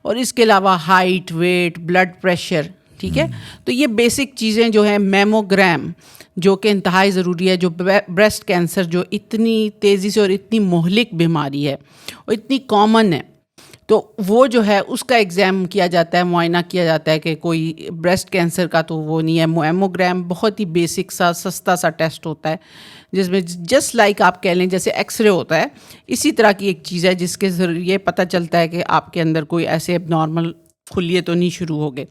اور اس کے علاوہ ہائٹ، ویٹ، بلڈ پریشر، ٹھیک ہے. تو یہ بیسک چیزیں جو ہیں، میموگرام جو کہ انتہائی ضروری ہے، جو بریسٹ کینسر جو اتنی تیزی سے اور اتنی مہلک بیماری ہے اور اتنی کامن ہے، تو وہ جو ہے اس کا ایگزام کیا جاتا ہے، معائنہ کیا جاتا ہے کہ کوئی بریسٹ کینسر کا تو وہ نہیں ہے. میموگرام بہت ہی بیسک سا سستا سا ٹیسٹ ہوتا ہے، جس میں جسٹ لائک آپ کہہ لیں جیسے ایکس رے ہوتا ہے، اسی طرح کی ایک چیز ہے جس کے ذریعے پتہ چلتا ہے کہ آپ کے اندر کوئی ایسے اب نارمل خلیے تو نہیں شروع ہو گئے.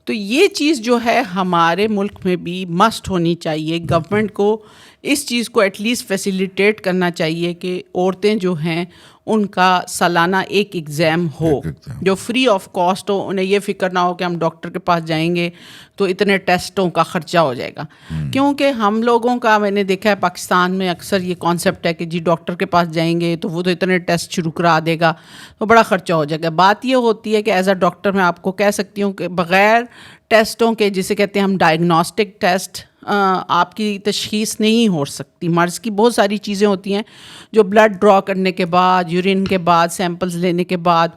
تو یہ چیز جو ہے ہمارے ملک میں بھی مسٹ ہونی چاہیے. گورنمنٹ کو اس چیز کو ایٹ لیسٹ فیسیلیٹیٹ کرنا چاہیے کہ عورتیں جو ہیں ان کا سالانہ ایک ایگزام ہو جو فری آف کاسٹ ہو. انہیں یہ فکر نہ ہو کہ ہم ڈاکٹر کے پاس جائیں گے تو اتنے ٹیسٹوں کا خرچہ ہو جائے گا. کیونکہ ہم لوگوں کا، میں نے دیکھا ہے پاکستان میں اکثر یہ کانسیپٹ ہے کہ جی ڈاکٹر کے پاس جائیں گے تو وہ تو اتنے ٹیسٹ شروع کرا دے گا تو بڑا خرچہ ہو جائے گا. بات یہ ہوتی ہے کہ ایز اے ڈاکٹر میں آپ کو کہہ سکتی ہوں کہ بغیر ٹیسٹوں کے، جسے کہتے ہیں ہم ڈائگنوسٹک ٹیسٹ، آپ کی تشخیص نہیں ہو سکتی. مرض کی بہت ساری چیزیں ہوتی ہیں جو بلڈ ڈرا کرنے کے بعد، یورین کے بعد، سیمپلز لینے کے بعد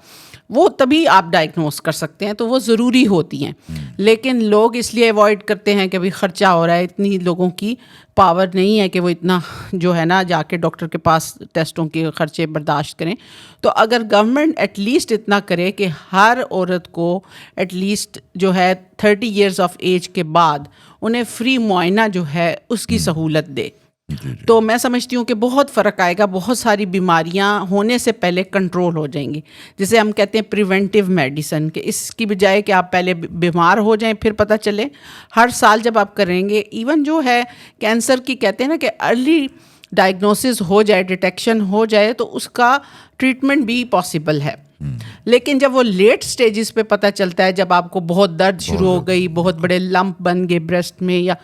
وہ تبھی آپ ڈائگنوز کر سکتے ہیں، تو وہ ضروری ہوتی ہیں. لیکن لوگ اس لیے اوائڈ کرتے ہیں کہ ابھی خرچہ ہو رہا ہے، اتنی لوگوں کی پاور نہیں ہے کہ وہ اتنا جو ہے نا جا کے ڈاکٹر کے پاس ٹیسٹوں کے خرچے برداشت کریں. تو اگر گورنمنٹ ایٹ لیسٹ اتنا کرے کہ ہر عورت کو ایٹ لیسٹ جو ہے 30 ایئرس آف ایج کے بعد انہیں فری معائنہ جو ہے اس کی سہولت دے، تو میں سمجھتی ہوں کہ بہت فرق آئے گا. بہت ساری بیماریاں ہونے سے پہلے کنٹرول ہو جائیں گی، جسے ہم کہتے ہیں پریونٹیو میڈیسن، کہ اس کی بجائے کہ آپ پہلے بیمار ہو جائیں پھر پتہ چلے. ہر سال جب آپ کریں گے، ایون جو ہے کینسر کی کہتے ہیں نا کہ ارلی ڈائگنوسس ہو جائے، ڈیٹیکشن ہو جائے، تو اس کا ٹریٹمنٹ بھی پاسبل ہے. لیکن جب وہ لیٹ سٹیجز پہ پتہ چلتا ہے، جب آپ کو بہت درد شروع ہو گئی، بہت بڑے لمپ بن گئے بریسٹ میں، یا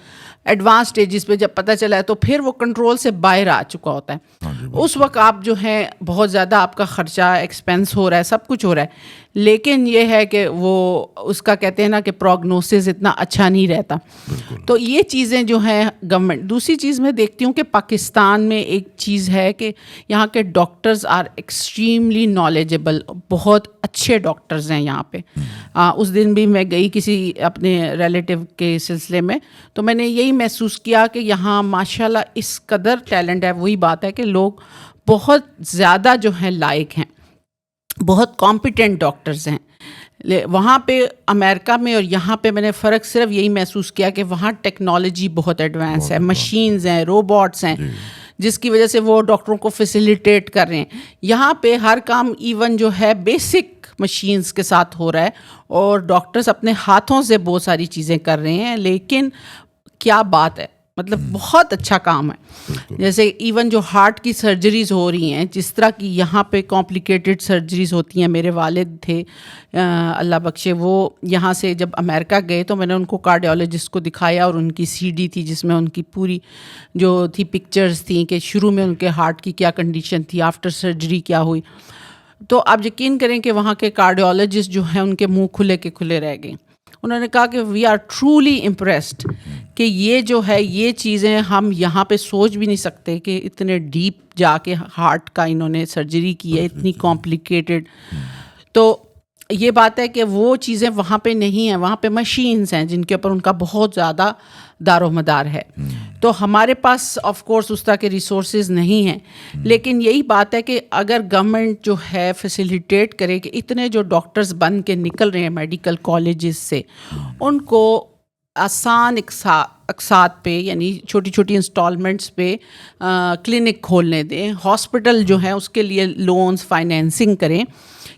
ایڈوانس سٹیجز پہ جب پتہ چلا ہے، تو پھر وہ کنٹرول سے باہر آ چکا ہوتا ہے. اس وقت آپ جو ہیں بہت زیادہ آپ کا خرچہ ایکسپینس ہو رہا ہے، سب کچھ ہو رہا ہے، لیکن یہ ہے کہ وہ اس کا کہتے ہیں نا کہ پروگنوسس اتنا اچھا نہیں رہتا. تو یہ چیزیں جو ہیں گورنمنٹ. دوسری چیز میں دیکھتی ہوں کہ پاکستان میں ایک چیز ہے کہ یہاں کے ڈاکٹرز آر ایکسٹریملی نالجبل، بہت اچھے ڈاکٹرز ہیں یہاں پہ. اس دن بھی میں گئی کسی اپنے ریلیٹیو کے سلسلے میں، تو میں نے یہی محسوس کیا کہ یہاں ماشاءاللہ اس قدر ٹیلنٹ ہے. وہی بات ہے کہ لوگ بہت زیادہ جو ہیں لائق ہیں، بہت کمپیٹنٹ ڈاکٹرز ہیں. وہاں پہ امریکہ میں اور یہاں پہ میں نے فرق صرف یہی محسوس کیا کہ وہاں ٹیکنالوجی بہت ایڈوانس ہے، مشینز ہیں، روبوٹس ہیں، جس کی وجہ سے وہ ڈاکٹروں کو فیسیلیٹیٹ کر رہے ہیں. یہاں پہ ہر کام ایون جو ہے بیسک مشینز کے ساتھ ہو رہا ہے، اور ڈاکٹرز اپنے ہاتھوں سے بہت ساری چیزیں کر رہے ہیں. لیکن کیا بات ہے، مطلب بہت اچھا کام ہے. جیسے ایون جو ہارٹ کی سرجریز ہو رہی ہیں، جس طرح کی یہاں پہ کمپلیکیٹڈ سرجریز ہوتی ہیں. میرے والد تھے اللہ بخشے، وہ یہاں سے جب امریکہ گئے تو میں نے ان کو کارڈیولوجسٹ کو دکھایا، اور ان کی سی ڈی تھی جس میں ان کی پوری جو تھی پکچرز تھیں کہ شروع میں ان کے ہارٹ کی کیا کنڈیشن تھی، آفٹر سرجری کیا ہوئی. تو آپ یقین کریں کہ وہاں کے کارڈیولوجسٹ جو ہیں ان کے منہ کھلے کے کھلے رہ گئے. انہوں نے کہا کہ وی آر ٹرولی امپریسڈ کہ یہ جو ہے یہ چیزیں ہم یہاں پہ سوچ بھی نہیں سکتے کہ اتنے ڈیپ جا کے ہارٹ کا انہوں نے سرجری کی ہے، اتنی کمپلیکیٹڈ. تو یہ بات ہے کہ وہ چیزیں وہاں پہ نہیں ہیں. وہاں پہ مشینز ہیں جن کے اوپر ان کا بہت زیادہ دار و مدار ہے. تو ہمارے پاس آف کورس اس طرح کے ریسورسز نہیں ہیں. لیکن یہی بات ہے کہ اگر گورنمنٹ جو ہے فیسیلیٹیٹ کرے کہ اتنے جو ڈاکٹرز بن کے نکل رہے ہیں میڈیکل کالجز سے، ان کو آسان اقساط پہ، یعنی چھوٹی چھوٹی انسٹالمنٹس پہ کلینک کھولنے دیں، ہاسپٹل جو ہیں اس کے لیے لونز فائنینسنگ کریں.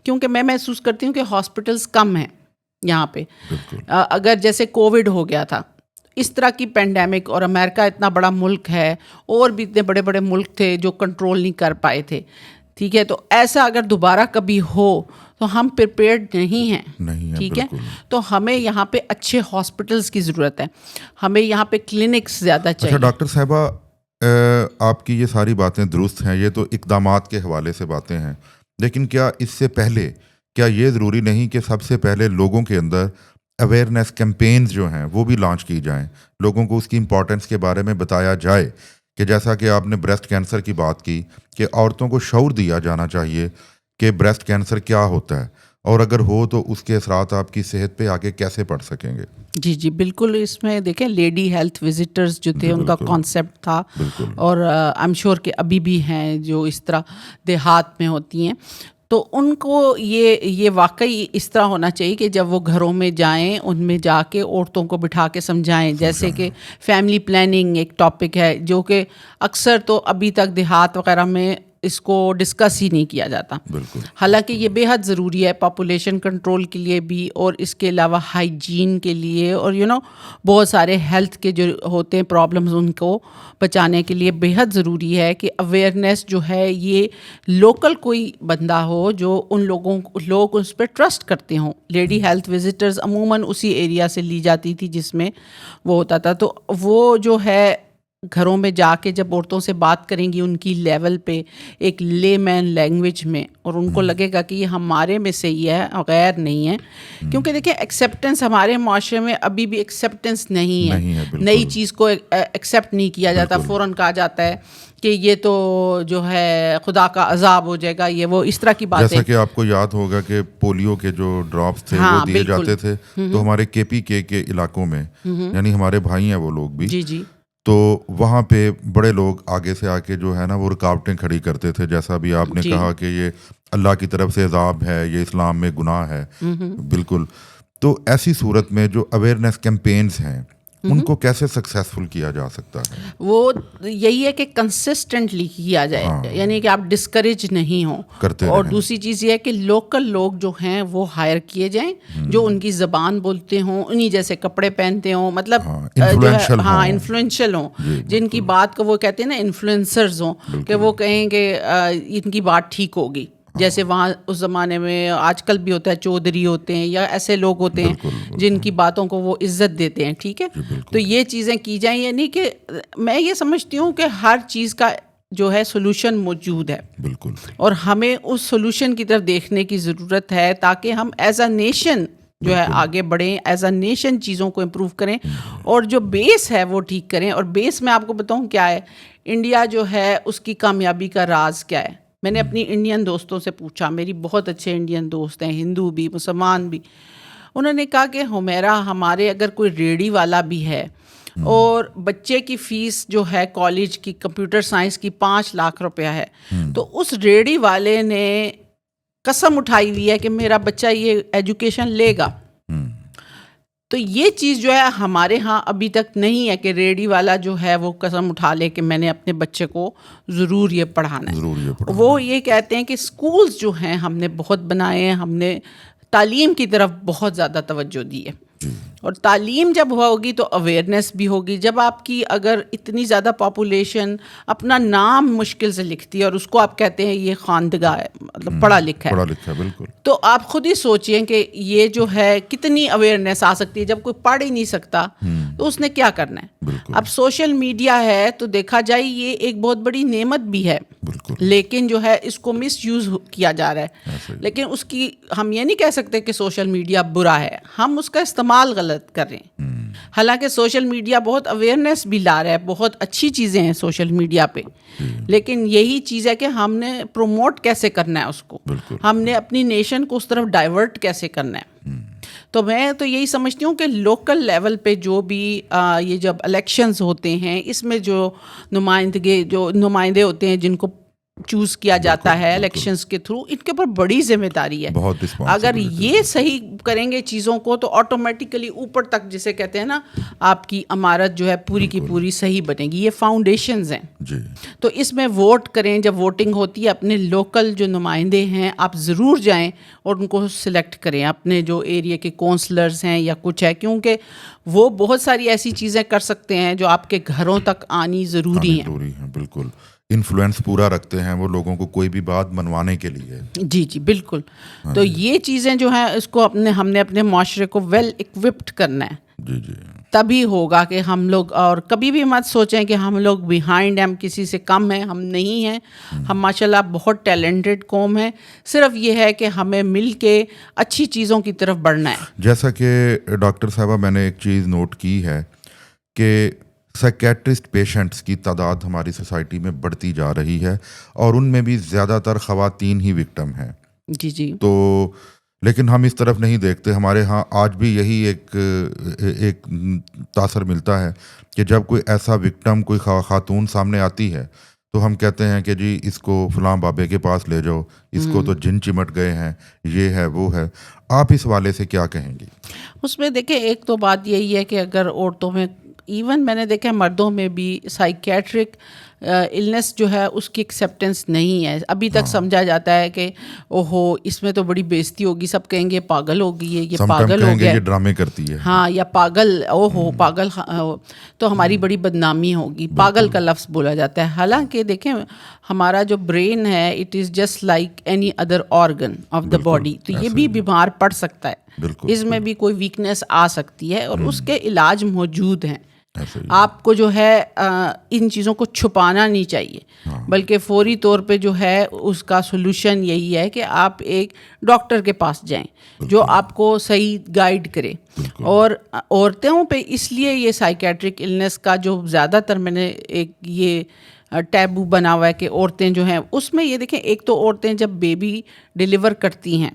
کیونکہ میں محسوس کرتی ہوں کہ ہاسپٹلس کم ہیں یہاں پہ. اگر جیسے کووڈ ہو گیا تھا، اس طرح کی پینڈیمک، اور امریکہ اتنا بڑا ملک ہے، اور بھی اتنے بڑے بڑے ملک تھے جو کنٹرول نہیں کر پائے تھے، ٹھیک ہے. تو ایسا اگر دوبارہ کبھی ہو تو ہم پریپیئرڈ نہیں ہیں، ٹھیک ہے. تو ہمیں یہاں پہ اچھے ہاسپٹلس کی ضرورت ہے، ہمیں یہاں پہ کلینکس زیادہ چاہیے. اچھا ڈاکٹر صاحبہ، آپ کی یہ ساری باتیں درست ہیں، یہ تو اقدامات کے حوالے سے باتیں ہیں، لیکن کیا اس سے پہلے کیا یہ ضروری نہیں کہ سب سے پہلے لوگوں کے اندر اویئرنیس کیمپینز جو ہیں وہ بھی لانچ کی جائیں، لوگوں کو اس کی امپورٹنس کے بارے میں بتایا جائے کہ جیسا کہ آپ نے بریسٹ کینسر کی بات کی کہ عورتوں کو شعور دیا جانا چاہیے کہ بریسٹ کینسر کیا ہوتا ہے، اور اگر ہو تو اس کے اثرات آپ کی صحت پہ آگے کیسے پڑ سکیں گے. جی جی بالکل. اس میں دیکھیں لیڈی ہیلتھ وزٹرز جو تھے ان کا کانسیپٹ تھا، اور آئی ایم شیور کہ ابھی بھی ہیں جو اس طرح دیہات میں ہوتی ہیں. تو ان کو یہ واقعی اس طرح ہونا چاہیے کہ جب وہ گھروں میں جائیں ان میں جا کے عورتوں کو بٹھا کے سمجھائیں. جیسے کہ فیملی پلاننگ ایک ٹاپک ہے جو کہ اکثر تو ابھی تک دیہات وغیرہ میں اس کو ڈسکس ہی نہیں کیا جاتا. حالانکہ یہ بے حد ضروری ہے پاپولیشن کنٹرول کے لیے بھی، اور اس کے علاوہ ہائیجین کے لیے، اور بہت سارے ہیلتھ کے جو ہوتے ہیں پرابلمز ان کو بچانے کے لیے بے حد ضروری ہے کہ اویئرنیس جو ہے یہ لوکل کوئی بندہ ہو جو ان لوگ اس پہ ٹرسٹ کرتے ہوں. لیڈی ہیلتھ وزٹرز عموماً اسی ایریا سے لی جاتی تھی جس میں وہ ہوتا تھا. تو وہ جو ہے گھروں میں جا کے جب عورتوں سے بات کریں گی ان کی لیول پہ ایک لے مین لینگویج میں، اور ان کو لگے گا کہ یہ ہمارے میں سے ہی ہے، غیر نہیں ہے. کیونکہ دیکھیں ایکسیپٹنس ہمارے معاشرے میں ابھی بھی ایکسیپٹنس نہیں ہے. نئی چیز کو ایکسیپٹ نہیں کیا جاتا، فوراً کہا جاتا ہے کہ یہ تو جو ہے خدا کا عذاب ہو جائے گا، یہ وہ اس طرح کی باتیں. جیسا کہ آپ کو یاد ہوگا کہ پولیو کے جو ڈراپس تھے وہ دیے جاتے تھے تو ہمارے KPK کے علاقوں میں، یعنی ہمارے بھائی ہیں وہ لوگ بھی، جی جی، تو وہاں پہ بڑے لوگ آگے سے آ کے جو ہے نا وہ رکاوٹیں کھڑی کرتے تھے، جیسا بھی آپ نے کہا کہ یہ اللہ کی طرف سے عذاب ہے، یہ اسلام میں گناہ ہے. بالکل. تو ایسی صورت میں جو اویئرنیس کیمپینز ہیں ان کو کیسے سکسیسفل کیا جا سکتا ہے؟ وہ یہی ہے کہ کنسسٹنٹلی کیا جائے، یعنی کہ آپ ڈسکریج نہیں ہوں کرتے اور رہیں. دوسری چیز یہ ہے کہ لوکل لوگ جو ہیں وہ ہائر کیے جائیں، جو ان کی زبان بولتے ہوں، انہی جیسے کپڑے پہنتے ہوں، مطلب انفلوئنشل ہوں، جن کی بات کو وہ کہتے ہیں نا انفلوئنسرز ہوں، کہ وہ کہیں کہ ان کی بات ٹھیک ہوگی. جیسے وہاں اس زمانے میں آج کل بھی ہوتا ہے، چودھری ہوتے ہیں یا ایسے لوگ ہوتے ہیں جن کی باتوں کو وہ عزت دیتے ہیں. ٹھیک ہے، تو یہ چیزیں کی جائیں. یعنی کہ میں یہ سمجھتی ہوں کہ ہر چیز کا جو ہے سولوشن موجود ہے، بالکل، اور ہمیں اس سولوشن کی طرف دیکھنے کی ضرورت ہے تاکہ ہم ایز اے نیشن جو ہے آگے بڑھیں، ایز اے نیشن چیزوں کو امپروو کریں اور جو بیس ہے وہ ٹھیک کریں. اور بیس میں آپ کو بتاؤں کیا ہے، انڈیا جو ہے اس کی کامیابی کا راز کیا ہے. میں نے اپنی انڈین دوستوں سے پوچھا، میری بہت اچھے انڈین دوست ہیں، ہندو بھی مسلمان بھی. انہوں نے کہا کہ ہمیرا ہمارے اگر کوئی ریڑھی والا بھی ہے اور بچے کی فیس جو ہے کالج کی کمپیوٹر سائنس کی 5 لاکھ روپیہ ہے، تو اس ریڑھی والے نے قسم اٹھائی ہوئی ہے کہ میرا بچہ یہ ایجوکیشن لے گا. تو یہ چیز جو ہے ہمارے ہاں ابھی تک نہیں ہے کہ ریڈی والا جو ہے وہ قسم اٹھا لے کہ میں نے اپنے بچے کو ضرور یہ پڑھانا ہے. وہ یہ کہتے ہیں کہ اسکولز جو ہیں ہم نے بہت بنائے ہیں، ہم نے تعلیم کی طرف بہت زیادہ توجہ دی ہے. اور تعلیم جب ہوگی تو اویئرنیس بھی ہوگی. جب آپ کی اگر اتنی زیادہ پاپولیشن اپنا نام مشکل سے لکھتی ہے اور اس کو آپ کہتے ہیں یہ خواندگاہ ہے، مطلب پڑھا لکھا ہے، بالکل، تو آپ خود ہی سوچیں کہ یہ جو ہے کتنی اویئرنیس آ سکتی ہے. جب کوئی پڑھ ہی نہیں سکتا تو اس نے کیا کرنا ہے. اب سوشل میڈیا ہے تو دیکھا جائے یہ ایک بہت بڑی نعمت بھی ہے، لیکن جو ہے اس کو مس یوز کیا جا رہا ہے. لیکن اس کی ہم یہ نہیں کہہ سکتے کہ سوشل میڈیا برا ہے، ہم اس کا استعمال غلط کر رہے ہیں. حالانکہ سوشل میڈیا بہت اویئرنیس بھی لا رہا ہے، بہت اچھی چیزیں ہیں سوشل میڈیا پہ، لیکن یہی چیز ہے کہ ہم نے پروموٹ کیسے کرنا ہے اس کو، ہم نے اپنی نیشن کو اس طرف ڈائیورٹ کیسے کرنا ہے. تو میں تو یہی سمجھتی ہوں کہ لوکل لیول پہ جو بھی یہ جب الیکشنز ہوتے ہیں اس میں جو نمائندے ہوتے ہیں جن کو چوز کیا جاتا ہے الیکشنز کے تھرو، ان کے اوپر بڑی ذمہ داری ہے. اگر یہ صحیح کریں گے چیزوں کو تو آٹومیٹیکلی اوپر تک جسے کہتے ہیں نا آپ کی عمارت جو ہے پوری کی پوری صحیح بنے گی. یہ فاؤنڈیشنز ہیں. تو اس میں ووٹ کریں، جب ووٹنگ ہوتی ہے اپنے لوکل جو نمائندے ہیں آپ ضرور جائیں اور ان کو سلیکٹ کریں، اپنے جو ایریا کے کونسلرز ہیں یا کچھ ہے، کیونکہ وہ بہت ساری ایسی چیزیں کر سکتے ہیں جو آپ کے گھروں تک آنی ضروری ہیں. بالکل، انفلوئنس پورا رکھتے ہیں وہ لوگوں کو کوئی بھی بات منوانے کے لیے. جی جی بالکل. تو یہ چیزیں جو ہیں اس کو ہم نے اپنے معاشرے کو ویل اکوپڈ کرنا ہے. جی جی، تبھی ہوگا کہ ہم لوگ، اور کبھی بھی مت سوچیں کہ ہم لوگ بیہائنڈ ہیں، ہم کسی سے کم ہیں، ہم نہیں ہیں. ہم ماشاءاللہ بہت ٹیلنٹڈ قوم ہے. صرف یہ ہے کہ ہمیں مل کے اچھی چیزوں کی طرف بڑھنا ہے. جیسا کہ ڈاکٹر صاحبہ میں نے ایک چیز نوٹ کی ہے کہ سائیکیٹرسٹ پیشنٹس کی تعداد ہماری سوسائٹی میں بڑھتی جا رہی ہے اور ان میں بھی زیادہ تر خواتین ہی وکٹم ہیں. جی جی. تو لیکن ہم اس طرف نہیں دیکھتے. ہمارے ہاں آج بھی یہی ایک تاثر ملتا ہے کہ جب کوئی ایسا وکٹم کوئی خاتون سامنے آتی ہے تو ہم کہتے ہیں کہ جی اس کو فلاں بابے کے پاس لے جاؤ، اس کو تو جن چمٹ گئے ہیں، یہ ہے وہ ہے. آپ اس والے سے کیا کہیں گی؟ اس میں دیکھیں ایک تو بات یہی ہے کہ اگر عورتوں میں، ایون میں نے دیکھا مردوں میں بھی سائیکیٹرک النس جو ہے اس کی ایکسیپٹنس نہیں ہے ابھی تک. سمجھا جاتا ہے کہ اوہو اس میں تو بڑی بےزتی ہوگی، سب کہیں گے پاگل ہوگی، یہ پاگل ہو گیا، یہ ڈرامے کرتی ہے، ہاں، یا پاگل، اوہو پاگل، تو ہماری بڑی بدنامی ہوگی. پاگل کا لفظ بولا جاتا ہے. حالانکہ دیکھیں ہمارا جو برین ہے it is just like any other organ of the body. تو یہ بھی بیمار پڑ سکتا ہے، اس میں بھی کوئی ویکنیس آ سکتی ہے اور اس کے علاج موجود ہیں. آپ کو جو ہے ان چیزوں کو چھپانا نہیں چاہیے، بلکہ فوری طور پہ جو ہے اس کا سولوشن یہی ہے کہ آپ ایک ڈاکٹر کے پاس جائیں جو آپ کو صحیح گائیڈ کرے. اور عورتوں پہ اس لیے یہ سائیکیٹرک النس کا جو زیادہ تر میں نے ایک یہ ٹیبو بنا ہوا ہے کہ عورتیں جو ہیں اس میں یہ دیکھیں، ایک تو عورتیں جب بیبی ڈیلیور کرتی ہیں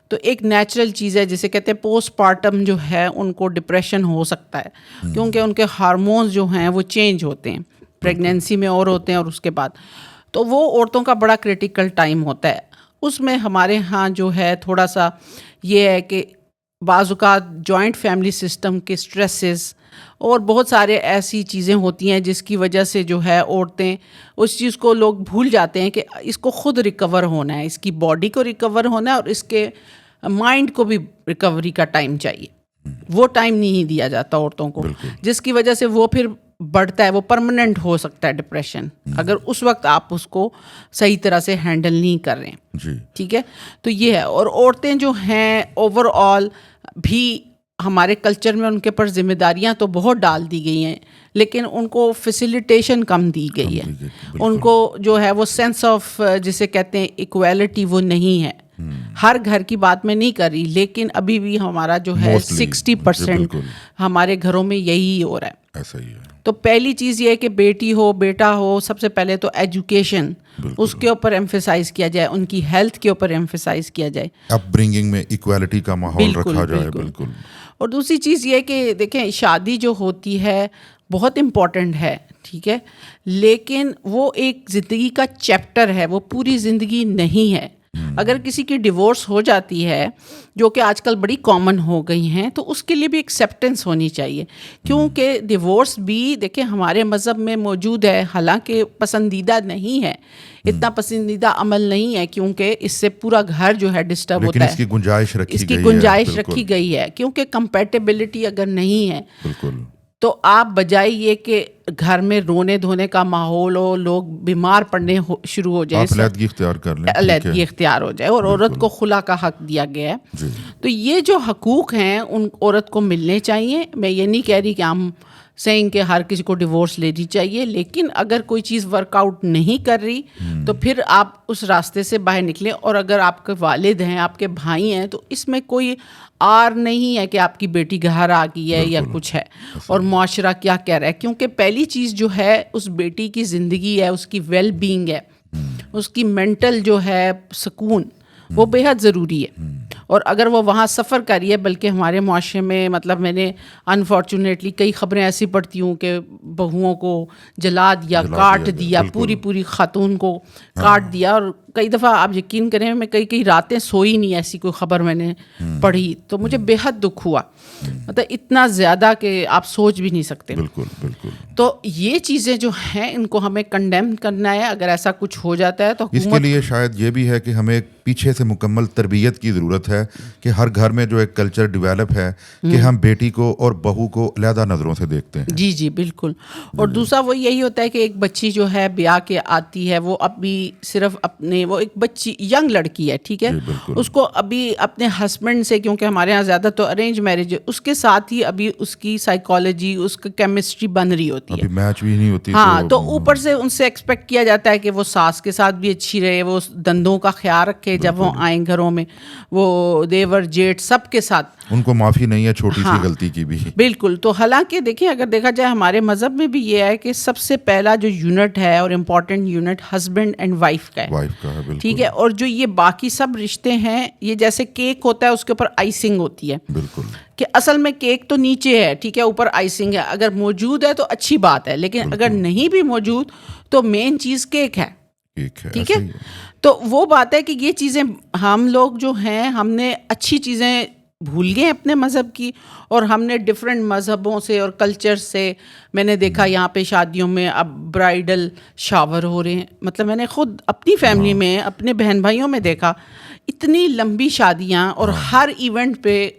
تو ایک نیچرل چیز ہے جسے کہتے ہیں پوسٹ پارٹم جو ہے ان کو ڈپریشن ہو سکتا ہے، کیونکہ ان کے ہارمونز جو ہیں وہ چینج ہوتے ہیں، پریگنینسی میں اور ہوتے ہیں اور اس کے بعد، تو وہ عورتوں کا بڑا کرٹیکل ٹائم ہوتا ہے. اس میں ہمارے ہاں جو ہے تھوڑا سا یہ ہے کہ بعض اوقات جوائنٹ فیملی سسٹم کے سٹریسز اور بہت سارے ایسی چیزیں ہوتی ہیں جس کی وجہ سے جو ہے عورتیں اس چیز کو لوگ بھول جاتے ہیں کہ اس کو خود ریکور ہونا ہے، اس کی باڈی کو ریکور ہونا ہے اور اس کے مائنڈ کو بھی ریکوری کا ٹائم چاہیے. وہ ٹائم نہیں دیا جاتا عورتوں کو، جس کی وجہ سے وہ پھر بڑھتا ہے، وہ پرماننٹ ہو سکتا ہے ڈپریشن اگر اس وقت آپ اس کو صحیح طرح سے ہینڈل نہیں کر رہے ہیں. ٹھیک ہے، تو یہ ہے. اور عورتیں جو ہیں اوور آل بھی ہمارے کلچر میں ان کے پر ذمہ داریاں تو بہت ڈال دی گئی ہیں، لیکن ان کو فیسیلیٹیشن کم دی گئی ہے. ان کو جو ہے وہ سینس آف جسے کہتے ہیں ایکویلٹی وہ نہیں ہے. ہر گھر کی بات میں نہیں کر رہی، لیکن ابھی بھی ہمارا جو ہے 60% ہمارے گھروں میں یہی ہو رہا ہے. ایسا ہی ہے. تو پہلی چیز یہ ہے کہ بیٹی ہو بیٹا ہو، سب سے پہلے تو ایجوکیشن اس کے اوپر ایمفیسائز کیا جائے، ان کی ہیلتھ کے اوپر ایمفیسائز کیا جائے، اپ برنگنگ میں ایکویلٹی کا ماحول رکھا جائے. بالکل. اور دوسری چیز یہ کہ دیکھیں شادی جو ہوتی ہے بہت امپورٹنٹ ہے، ٹھیک ہے، لیکن وہ ایک زندگی کا چیپٹر ہے، وہ پوری زندگی نہیں ہے. اگر کسی کی ڈیورس ہو جاتی ہے جو کہ آج کل بڑی کامن ہو گئی ہیں تو اس کے لیے بھی ایکسیپٹنس ہونی چاہیے، کیونکہ ڈیورس بھی دیکھیں ہمارے مذہب میں موجود ہے، حالانکہ پسندیدہ نہیں ہے، اتنا پسندیدہ عمل نہیں ہے کیونکہ اس سے پورا گھر جو ہے ڈسٹرب ہوتا ہے. اس کی گنجائش رکھی گئی ہے کیونکہ کمپیٹیبلٹی اگر نہیں ہے بالکل تو آپ بجائے یہ کہ گھر میں رونے دھونے کا ماحول ہو، لوگ بیمار پڑنے شروع ہو جائیں، علیحدگی اختیار کر لیں، علیحدگی اختیار ہو جائے، اور عورت کو خلا کا حق دیا گیا ہے. تو یہ جو حقوق ہیں ان عورت کو ملنے چاہیے. میں یہ نہیں کہہ رہی کہ ہم سینگ کہ ہر کسی کو ڈیورس لینی چاہیے، لیکن اگر کوئی چیز ورک آؤٹ نہیں کر رہی تو پھر آپ اس راستے سے باہر نکلیں. اور اگر آپ کے والد ہیں، آپ کے بھائی ہیں، تو اس میں کوئی آر نہیں ہے کہ آپ کی بیٹی گھر آ گئی ہے یا کچھ ہے اور معاشرہ کیا کہہ رہا ہے، کیونکہ پہلی چیز جو ہے اس بیٹی کی زندگی ہے، اس کی ویل بینگ ہے، اس کی مینٹل جو ہے سکون، وہ بے حد ضروری ہے. اور اگر وہ وہاں سفر کری ہے، بلکہ ہمارے معاشرے میں مطلب میں نے انفارچونیٹلی کئی خبریں ایسی پڑھتی ہوں کہ بہوؤں کو جلا دیا، کاٹ دیا، پوری خاتون کو کاٹ دیا. اور کئی دفعہ آپ یقین کریں میں کئی راتیں سوئی نہیں، ایسی کوئی خبر میں نے پڑھی تو مجھے بے حد دکھ ہوا، مطلب اتنا زیادہ کہ آپ سوچ بھی نہیں سکتے. بالکل. تو یہ چیزیں جو ہیں ان کو ہمیں کنڈیم کرنا ہے. اگر ایسا کچھ ہو جاتا ہے تو اس کے لیے شاید یہ بھی ہے کہ ہمیں پیچھے سے مکمل تربیت کی ضرورت ہے کہ ہر گھر میں جو ایک کلچر ڈیولپ ہے کہ ہم بیٹی کو اور بہو کو علیحدہ نظروں سے دیکھتے ہیں. جی بالکل. اور دوسرا وہ یہی ہوتا ہے کہ ایک بچی جو ہے بیاہ کے آتی ہے، وہ ابھی صرف اپنے، وہ ایک بچی ینگ لڑکی ہے، ٹھیک ہے، اس کو ابھی اپنے ہسبینڈ سے، کیونکہ ہمارے یہاں زیادہ تو ارینج میرج ہے، اس کے ساتھ ہی ابھی اس کی سائیکالوجی، اس کی کیمسٹری بن رہی ہوتی ہے، میچ بھی نہیں ہوتی. ہاں، تو اوپر سے ان سے ایکسپیکٹ کیا جاتا ہے کہ وہ ساس کے ساتھ بھی اچھی رہے، وہ دندوں کا خیال رکھے جب وہ آئیں گھروں میں، وہ دیور جیٹ سب کے ساتھ، ان کو معافی نہیں ہے چھوٹی سی غلطی کی بھی. بالکل. تو حالانکہ دیکھیں اگر دیکھا جائے ہمارے مذہب میں بھی یہ ہے کہ سب سے پہلا جو یونٹ ہے اور important unit husband and wife کا ہے، ٹھیک ہے. اور جو یہ باقی سب رشتے ہیں، یہ جیسے کیک ہوتا ہے اس کے اوپر آئسنگ ہوتی ہے، بالکل، کہ اصل میں کیک تو نیچے ہے، ٹھیک ہے، اوپر آئسنگ ہے. اگر موجود ہے تو اچھی بات ہے، لیکن اگر نہیں بھی موجود تو مین چیز کیک ہے، ٹھیک ہے. تو وہ بات ہے کہ یہ چیزیں ہم لوگ جو ہیں، ہم نے اچھی چیزیں بھول گئے اپنے مذہب کی، اور ہم نے ڈفرینٹ مذہبوں سے اور کلچر سے، میں نے دیکھا یہاں پہ شادیوں میں اب برائڈل شاور ہو رہے ہیں. مطلب میں نے خود اپنی فیملی میں، اپنے بہن بھائیوں میں دیکھا اتنی لمبی شادیاں، اور ہر ایونٹ پہ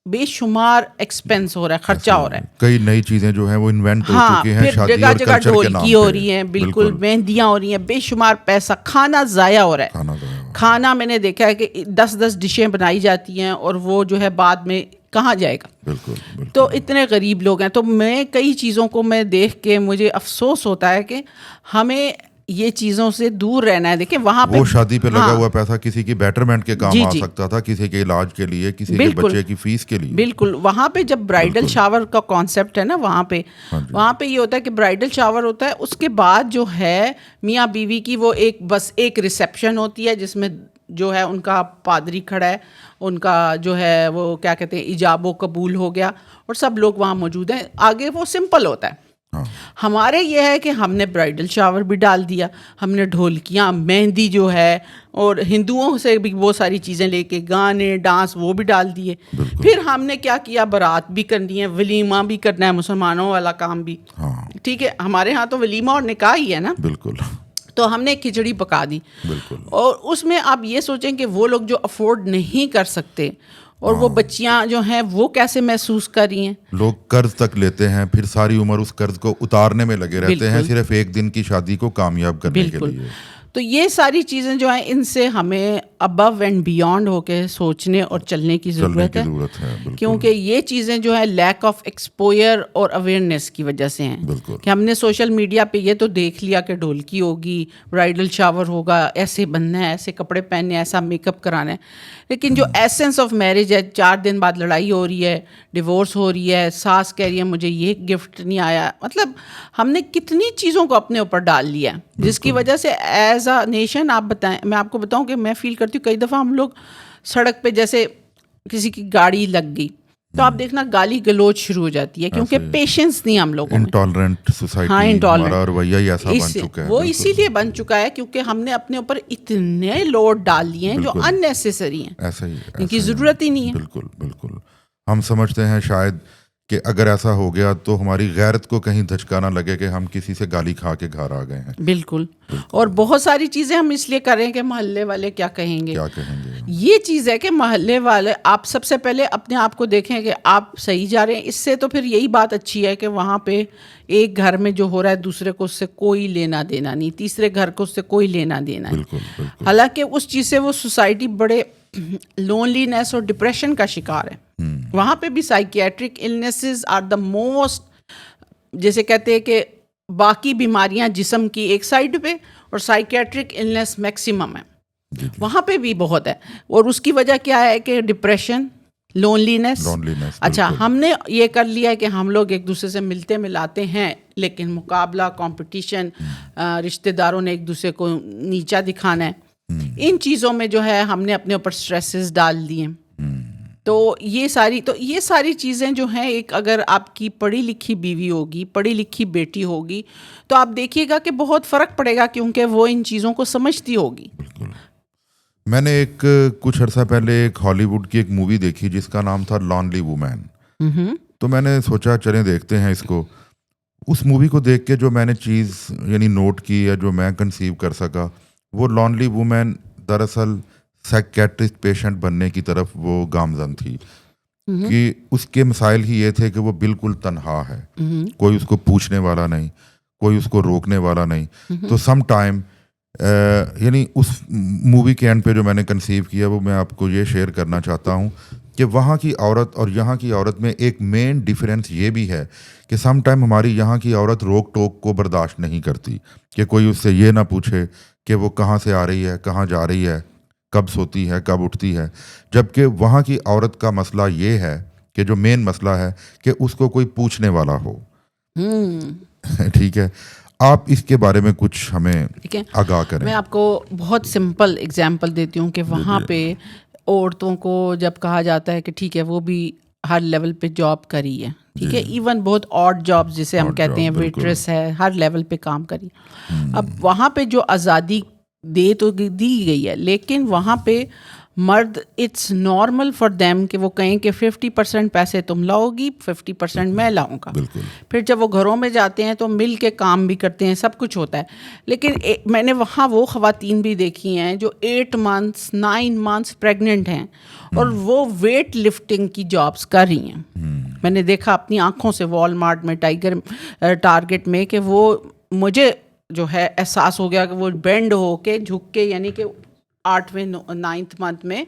بے شمار ایکسپینس ہو رہا ہے، خرچہ ہو رہا ہے. کئی نئی چیزیں جو ہیں وہ انوینٹ ہو چکی ہیں، پھر جگہ جگہ ڈھولکی ہو رہی ہیں، بالکل مہندیاں ہو رہی ہیں، بے شمار پیسہ، کھانا ضائع ہو رہا ہے. کھانا میں نے دیکھا ہے کہ 10 ڈشیں بنائی جاتی ہیں اور وہ جو ہے بعد میں کہاں جائے گا. بالکل. تو اتنے غریب لوگ ہیں. تو میں کئی چیزوں کو میں دیکھ کے مجھے افسوس ہوتا ہے کہ ہمیں یہ چیزوں سے دور رہنا ہے. دیکھیں وہاں پہ وہ شادی پہ لگا ہوا پیسہ کسی کی بیٹرمنٹ کے کام آ سکتا تھا, کسی کے علاج کے لیے, کسی کے بچے کی فیس کے لیے. بالکل. وہاں پہ جب برائڈل شاور کا کانسیپٹ ہے نا, وہاں پہ یہ ہوتا ہے کہ برائڈل شاور ہوتا ہے, اس کے بعد جو ہے میاں بیوی کی وہ بس ایک ریسیپشن ہوتی ہے جس میں جو ہے ان کا پادری کھڑا ہے, ان کا جو ہے وہ کیا کہتے ہیں ایجاب و قبول ہو گیا اور سب لوگ وہاں موجود ہیں. آگے وہ سمپل ہوتا ہے. ہمارے یہ ہے کہ ہم نے برائڈل شاور بھی ڈال دیا, ہم نے ڈھولکیاں, مہندی جو ہے, اور ہندوؤں سے بھی وہ ساری چیزیں لے کے گانے ڈانس وہ بھی ڈال دیے. پھر ہم نے کیا کیا, بارات بھی کرنی ہے, ولیمہ بھی کرنا ہے, مسلمانوں والا کام بھی. ٹھیک ہے, ہمارے ہاں تو ولیمہ اور نکاح ہی ہے نا. بالکل. تو ہم نے کھچڑی پکا دی. بالکل. اور اس میں آپ یہ سوچیں کہ وہ لوگ جو افورڈ نہیں کر سکتے اور وہ بچیاں جو ہیں وہ کیسے محسوس کر رہی ہیں. لوگ قرض تک لیتے ہیں, پھر ساری عمر اس قرض کو اتارنے میں لگے رہتے ہیں, صرف ایک دن کی شادی کو کامیاب کرنے کے لیے. تو یہ ساری چیزیں جو ہیں ان سے ہمیں ابو اینڈ بیونڈ ہو کے سوچنے اور چلنے کی ضرورت ہے, کیونکہ یہ چیزیں جو ہے لیک آف ایکسپوئر اور اویئرنیس کی وجہ سے ہیں. کہ ہم نے سوشل میڈیا پہ یہ تو دیکھ لیا کہ ڈھولکی ہوگی, برائڈل شاور ہوگا, ایسے بننا ہے, ایسے کپڑے پہننے, ایسا میک اپ کرانا ہے, لیکن جو ایسنس آف میرج ہے, 4 دن بعد لڑائی ہو رہی ہے, ڈیورس ہو رہی ہے, ساس کہہ رہی ہے مجھے یہ گفٹ نہیں آیا, مطلب ہم نے کتنی چیزوں کو اپنے اوپر ڈال لیا ہے, جس کی وجہ سے ایز اے نیشن آپ بتائیں, میں آپ کو بتاؤں کہ میں فیل کرتی ہوں کئی دفعہ ہم لوگ سڑک پہ جیسے کسی کی گاڑی لگ گئی تو آپ دیکھنا گالی گلوچ شروع ہو جاتی ہے, کیونکہ پیشنس نہیں ہم لوگوں میں. انٹالرنٹ سوسائٹی ہمارا رویہ ہی ایسا بن چکا ہے. وہ اسی لیے بن چکا ہے کیونکہ ہم نے اپنے اوپر اتنے لوڈ ڈال لیے ہیں جو ان نیسیسری ہیں, ایسا ہی, ان کی ضرورت ہی نہیں ہے. بالکل بالکل. ہم سمجھتے ہیں شاید کہ اگر ایسا ہو گیا تو ہماری غیرت کو کہیں دھچکا نہ لگے کہ ہم کسی سے گالی کھا کے گھر آ گئے ہیں. بالکل. اور بہت ساری چیزیں ہم اس لیے کر رہے ہیں کہ محلے والے کیا کہیں گے. یہ چیز ہے کہ محلے والے, آپ سب سے پہلے اپنے آپ کو دیکھیں کہ آپ صحیح جا رہے ہیں. اس سے تو پھر یہی بات اچھی ہے کہ وہاں پہ ایک گھر میں جو ہو رہا ہے دوسرے کو اس سے کوئی لینا دینا نہیں, تیسرے گھر کو اس سے کوئی لینا دینا نہیں. حالانکہ اس چیز سے وہ سوسائٹی بڑے لونلینس اور ڈپریشن کا شکار ہے. وہاں پہ بھی psychiatric illnesses are the most, جیسے کہتے ہیں کہ باقی بیماریاں جسم کی ایک سائڈ پہ اور سائکیٹرک النیس میکسیمم ہے, وہاں پہ بھی بہت ہے. اور اس کی وجہ کیا ہے کہ ڈپریشن, لونلینس. اچھا, ہم نے یہ کر لیا ہے کہ ہم لوگ ایک دوسرے سے ملتے ملاتے ہیں, لیکن مقابلہ, کمپٹیشن, رشتہ داروں نے ایک دوسرے کو نیچا دکھانا ہے, ان چیزوں میں جو ہے ہم نے اپنے اوپر سٹریسز ڈال دیے. تو یہ ساری چیزیں جو ہیں, ایک اگر آپ کی پڑھی لکھی بیوی ہوگی, پڑھی لکھی بیٹی ہوگی, تو آپ دیکھیے گا کہ بہت فرق پڑے گا, کیونکہ وہ ان چیزوں کو سمجھتی ہوگی. بالکل. میں نے کچھ عرصہ پہلے ایک ہالی ووڈ کی ایک مووی دیکھی جس کا نام تھا لانلی وومین. تو میں نے سوچا چلیں دیکھتے ہیں اس کو. اس مووی کو دیکھ کے جو میں نے چیز یعنی نوٹ کی یا جو میں کنسیو کر سکا, وہ لانلی وومین دراصل سائکیٹرسٹ پیشنٹ بننے کی طرف وہ گامزن تھی. کہ اس کے مسائل ہی یہ تھے کہ وہ بالکل تنہا ہے, کوئی اس کو پوچھنے والا نہیں, کوئی اس کو روکنے والا نہیں. تو سم ٹائم یعنی اس مووی کے اینڈ پہ جو میں نے کنسیو کیا وہ میں آپ کو یہ شیئر کرنا چاہتا ہوں کہ وہاں کی عورت اور یہاں کی عورت میں ایک مین ڈیفرنس یہ بھی ہے کہ سم ٹائم ہماری یہاں کی عورت روک ٹوک کو برداشت نہیں کرتی, کہ کوئی اس سے یہ نہ پوچھے کہ وہ کہاں سے آ رہی ہے, کہاں جا رہی ہے, کب سوتی ہے, کب اٹھتی ہے. جبکہ وہاں کی عورت کا مسئلہ یہ ہے کہ جو مین مسئلہ ہے کہ اس کو کوئی پوچھنے والا ہو. ٹھیک ہے, آپ اس کے بارے میں کچھ ہمیں آگاہ کریں. میں آپ کو بہت سمپل اگزامپل دیتی ہوں کہ وہاں پہ عورتوں کو جب کہا جاتا ہے کہ ٹھیک ہے وہ بھی ہر لیول پہ جاب کری ہے, ٹھیک ہے, ایون بہت آڈ جاب جسے ہم کہتے ہیں, ویٹریس ہے, ہر لیول پہ کام کری. اب وہاں پہ جو آزادی دے تو دی گئی ہے, لیکن وہاں پہ مرد اٹس نارمل فار دیم کہ وہ کہیں کہ 50% پیسے تم لاؤ گی, 50% میں لاؤں گا. پھر جب وہ گھروں میں جاتے ہیں تو مل کے کام بھی کرتے ہیں, سب کچھ ہوتا ہے. لیکن میں نے وہاں وہ خواتین بھی دیکھی ہیں جو 8 months 9 months پریگننٹ ہیں اور وہ ویٹ لفٹنگ کی جابس کر رہی ہیں. میں نے دیکھا اپنی آنکھوں سے والمارٹ میں, ٹارگیٹ میں, کہ وہ مجھے جو ہے احساس ہو گیا کہ وہ بینڈ ہو کے جھک کے, یعنی کہ 8ویں 9th month میں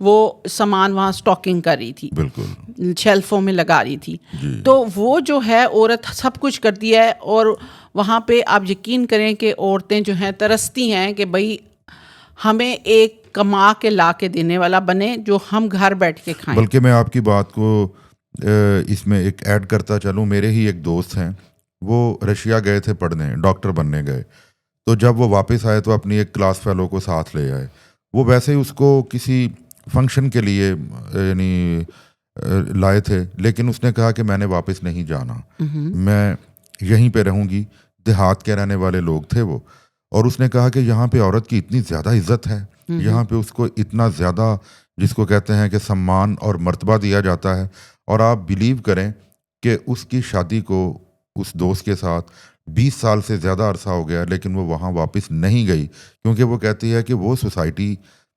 وہ سامان وہاں اسٹاکنگ کر رہی تھی, بالکل شیلفوں میں لگا رہی تھی. تو وہ جو ہے عورت سب کچھ کرتی ہے اور وہاں پہ آپ یقین کریں کہ عورتیں جو ہیں ترستی ہیں کہ بھائی ہمیں ایک کما کے لا کے دینے والا بنے جو ہم گھر بیٹھ کے کھائیں. بلکہ میں آپ کی بات کو اس میں ایک ایڈ کرتا چلوں. میرے ہی ایک دوست ہیں, وہ رشیا گئے تھے پڑھنے, ڈاکٹر بننے گئے. تو جب وہ واپس آئے تو اپنی ایک کلاس فیلو کو ساتھ لے آئے. وہ ویسے ہی اس کو کسی فنکشن کے لیے یعنی لائے تھے, لیکن اس نے کہا کہ میں نے واپس نہیں جانا, میں یہیں پہ رہوں گی. دیہات کے رہنے والے لوگ تھے وہ, اور اس نے کہا کہ یہاں پہ عورت کی اتنی زیادہ عزت ہے, یہاں پہ اس کو اتنا زیادہ جس کو کہتے ہیں کہ سمان اور مرتبہ دیا جاتا ہے. اور آپ بلیو کریں کہ اس کی شادی کو اس دوست کے ساتھ 20 سال سے زیادہ عرصہ ہو گیا, لیکن وہ وہاں واپس نہیں گئی, کیونکہ وہ کہتی ہے کہ وہ سوسائٹی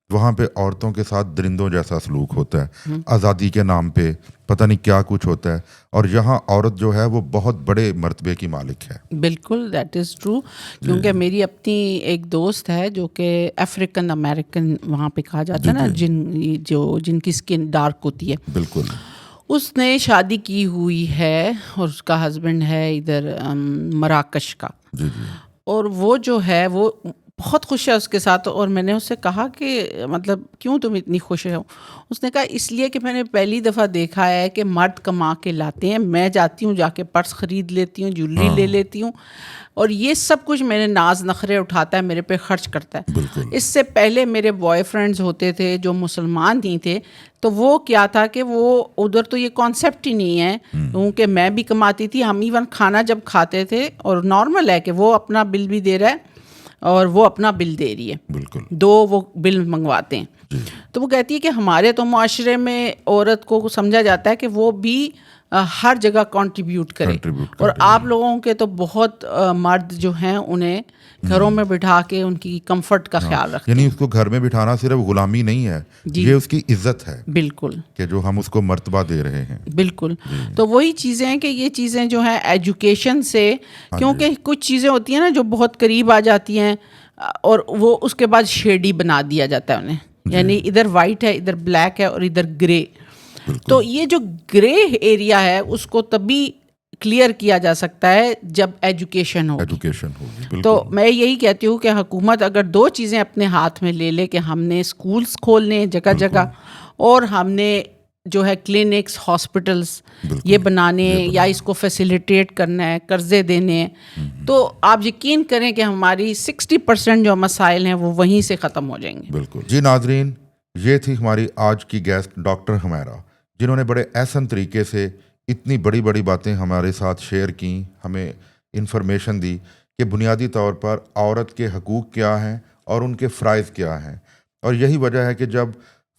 وہاں پہ عورتوں کے ساتھ درندوں جیسا سلوک ہوتا ہے, آزادی کے نام پہ پتہ نہیں کیا کچھ ہوتا ہے, اور یہاں عورت جو ہے وہ بہت بڑے مرتبے کی مالک ہے. بالکل, دیٹ از ٹرو. کیونکہ میری اپنی ایک دوست ہے جو کہ افریقن امریکن وہاں پہ کہا جاتا ہے نا, جن کی اسکن ڈارک ہوتی ہے. بالکل. اس نے شادی کی ہوئی ہے اور اس کا ہسبینڈ ہے ادھر مراکش کا. اور وہ جو ہے وہ بہت خوش ہے اس کے ساتھ. اور میں نے اس سے کہا کہ مطلب کیوں تم اتنی خوش ہو؟ اس نے کہا اس لیے کہ میں نے پہلی دفعہ دیکھا ہے کہ مرد کما کے لاتے ہیں, میں جاتی ہوں جا کے پرس خرید لیتی ہوں, جویلری لے لیتی ہوں, اور یہ سب کچھ میرے ناز نخرے اٹھاتا ہے, میرے پہ خرچ کرتا ہے. اس سے پہلے میرے بوائے فرینڈز ہوتے تھے جو مسلمان نہیں تھے, تو وہ کیا تھا کہ وہ ادھر تو یہ کانسیپٹ ہی نہیں ہے, کیونکہ میں بھی کماتی تھی. ہم ایون کھانا جب کھاتے تھے, اور نارمل ہے کہ وہ اپنا بل بھی دے رہا ہے اور وہ اپنا بل دے رہی ہے, بالکل, دو وہ بل منگواتے ہیں. تو وہ کہتی ہے کہ ہمارے تو معاشرے میں عورت کو سمجھا جاتا ہے کہ وہ بھی ہر جگہ کنٹریبیوٹ کرے, اور آپ لوگوں کے تو بہت مرد جو ہیں انہیں گھروں میں بٹھا کے ان کی کمفرٹ کا خیال رکھتے ہیں. یعنی اس کو گھر میں بٹھانا صرف غلامی نہیں ہے, یہ اس کی عزت ہے. بالکل, کہ جو ہم اس کو مرتبہ دے رہے ہیں. بالکل. تو وہی چیزیں ہیں کہ یہ چیزیں جو ہیں ایجوکیشن سے, کیونکہ کچھ چیزیں ہوتی ہیں نا جو بہت قریب آ جاتی ہیں اور وہ اس کے بعد شیڈی بنا دیا جاتا ہے انہیں, یعنی ادھر وائٹ ہے, ادھر بلیک ہے, اور ادھر گرے. تو یہ جو گرے ایریا ہے اس کو تبھی کلیئر کیا جا سکتا ہے جب ایجوکیشن ہوگی. تو میں یہی کہتی ہوں کہ حکومت اگر دو چیزیں اپنے ہاتھ میں لے لے کہ ہم نے اسکولس کھولنے جگہ جگہ, اور ہم نے جو ہے کلینکس, ہاسپٹلس یہ بنانے یا اس کو فیسیلیٹیٹ کرنا ہے, قرضے دینے ہیں, تو آپ یقین کریں کہ ہماری 60% جو مسائل ہیں وہ وہیں سے ختم ہو جائیں گے. بالکل. جی ناظرین, یہ تھی ہماری آج کی گیسٹ ڈاکٹر حمیرہ, جنہوں نے بڑے احسن طریقے سے اتنی بڑی بڑی باتیں ہمارے ساتھ شیئر کیں, ہمیں انفارمیشن دی کہ بنیادی طور پر عورت کے حقوق کیا ہیں اور ان کے فرائض کیا ہیں. اور یہی وجہ ہے کہ جب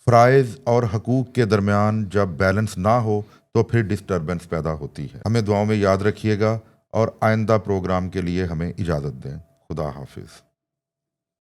فرائض اور حقوق کے درمیان جب بیلنس نہ ہو تو پھر ڈسٹربنس پیدا ہوتی ہے. ہمیں دعاؤں میں یاد رکھیے گا, اور آئندہ پروگرام کے لیے ہمیں اجازت دیں. خدا حافظ.